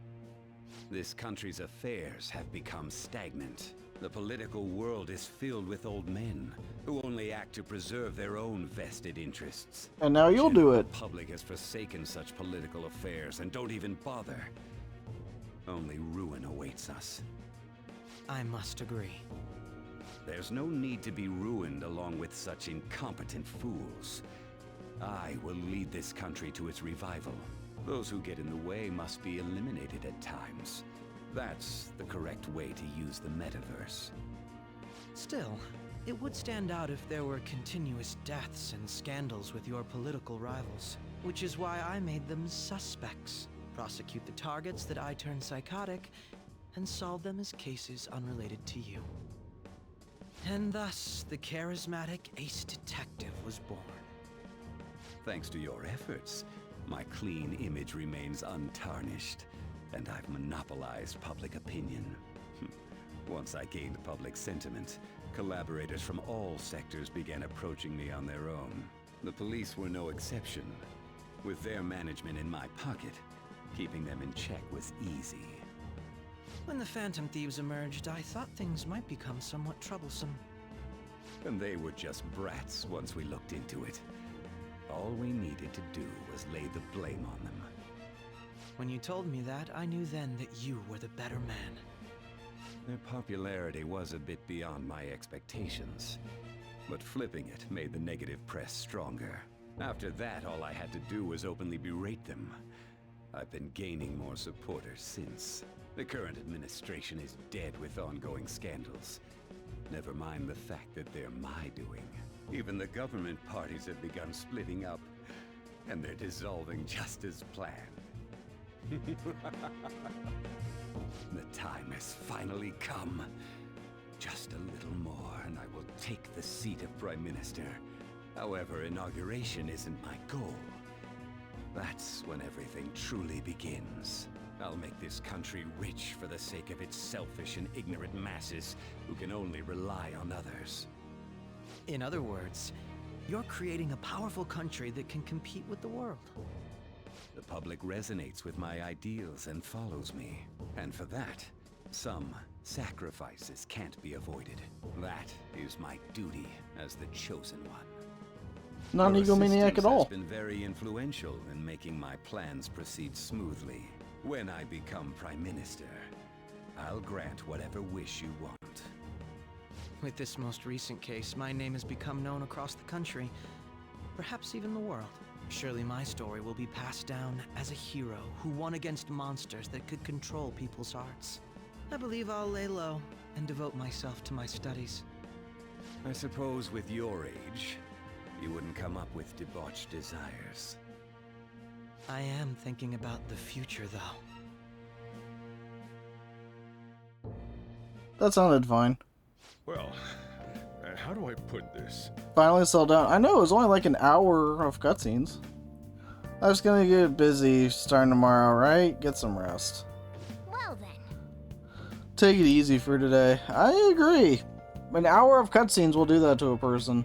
This country's affairs have become stagnant. The political world is filled with old men who only act to preserve their own vested interests. And now you'll do it. The public has forsaken such political affairs and don't even bother. Only ruin awaits us. I must agree. There's no need to be ruined along with such incompetent fools. I will lead this country to its revival. Those who get in the way must be eliminated at times. That's the correct way to use the metaverse. Still, it would stand out if there were continuous deaths and scandals with your political rivals, which is why I made them suspects. Prosecute the targets that I turn psychotic, and solve them as cases unrelated to you. And thus, the charismatic ace detective was born. Thanks to your efforts, my clean image remains untarnished, and I've monopolized public opinion. Once I gained public sentiment, collaborators from all sectors began approaching me on their own. The police were no exception. With their management in my pocket, keeping them in check was easy. When the Phantom Thieves emerged, I thought things might become somewhat troublesome. And they were just brats once we looked into it. All we needed to do was lay the blame on them. When you told me that, I knew then that you were the better man. Their popularity was a bit beyond my expectations, but flipping it made the negative press stronger. After that, all I had to do was openly berate them. I've been gaining more supporters since. The current administration is dead with ongoing scandals. Never mind the fact that they're my doing. Even the government parties have begun splitting up, and they're dissolving just as planned. The time has finally come. Just a little more, and I will take the seat of Prime Minister. However, inauguration isn't my goal. That's when everything truly begins. I'll make this country rich for the sake of its selfish and ignorant masses who can only rely on others. In other words, you're creating a powerful country that can compete with the world. The public resonates with my ideals and follows me. And for that, some sacrifices can't be avoided. That is my duty as the chosen one. Not an egomaniac at all. Has been very influential in making my plans proceed smoothly. When I become Prime Minister, I'll grant whatever wish you want. With this most recent case, my name has become known across the country, perhaps even the world. Surely my story will be passed down as a hero who won against monsters that could control people's hearts. I believe I'll lay low and devote myself to my studies. I suppose with your age, you wouldn't come up with debauched desires. I am thinking about the future, though. That sounded fine. Well, how do I put this? Finally settled down. I know it was only like an hour of cutscenes. I was gonna get busy starting tomorrow, right? Get some rest. Well then. Take it easy for today. I agree. An hour of cutscenes will do that to a person.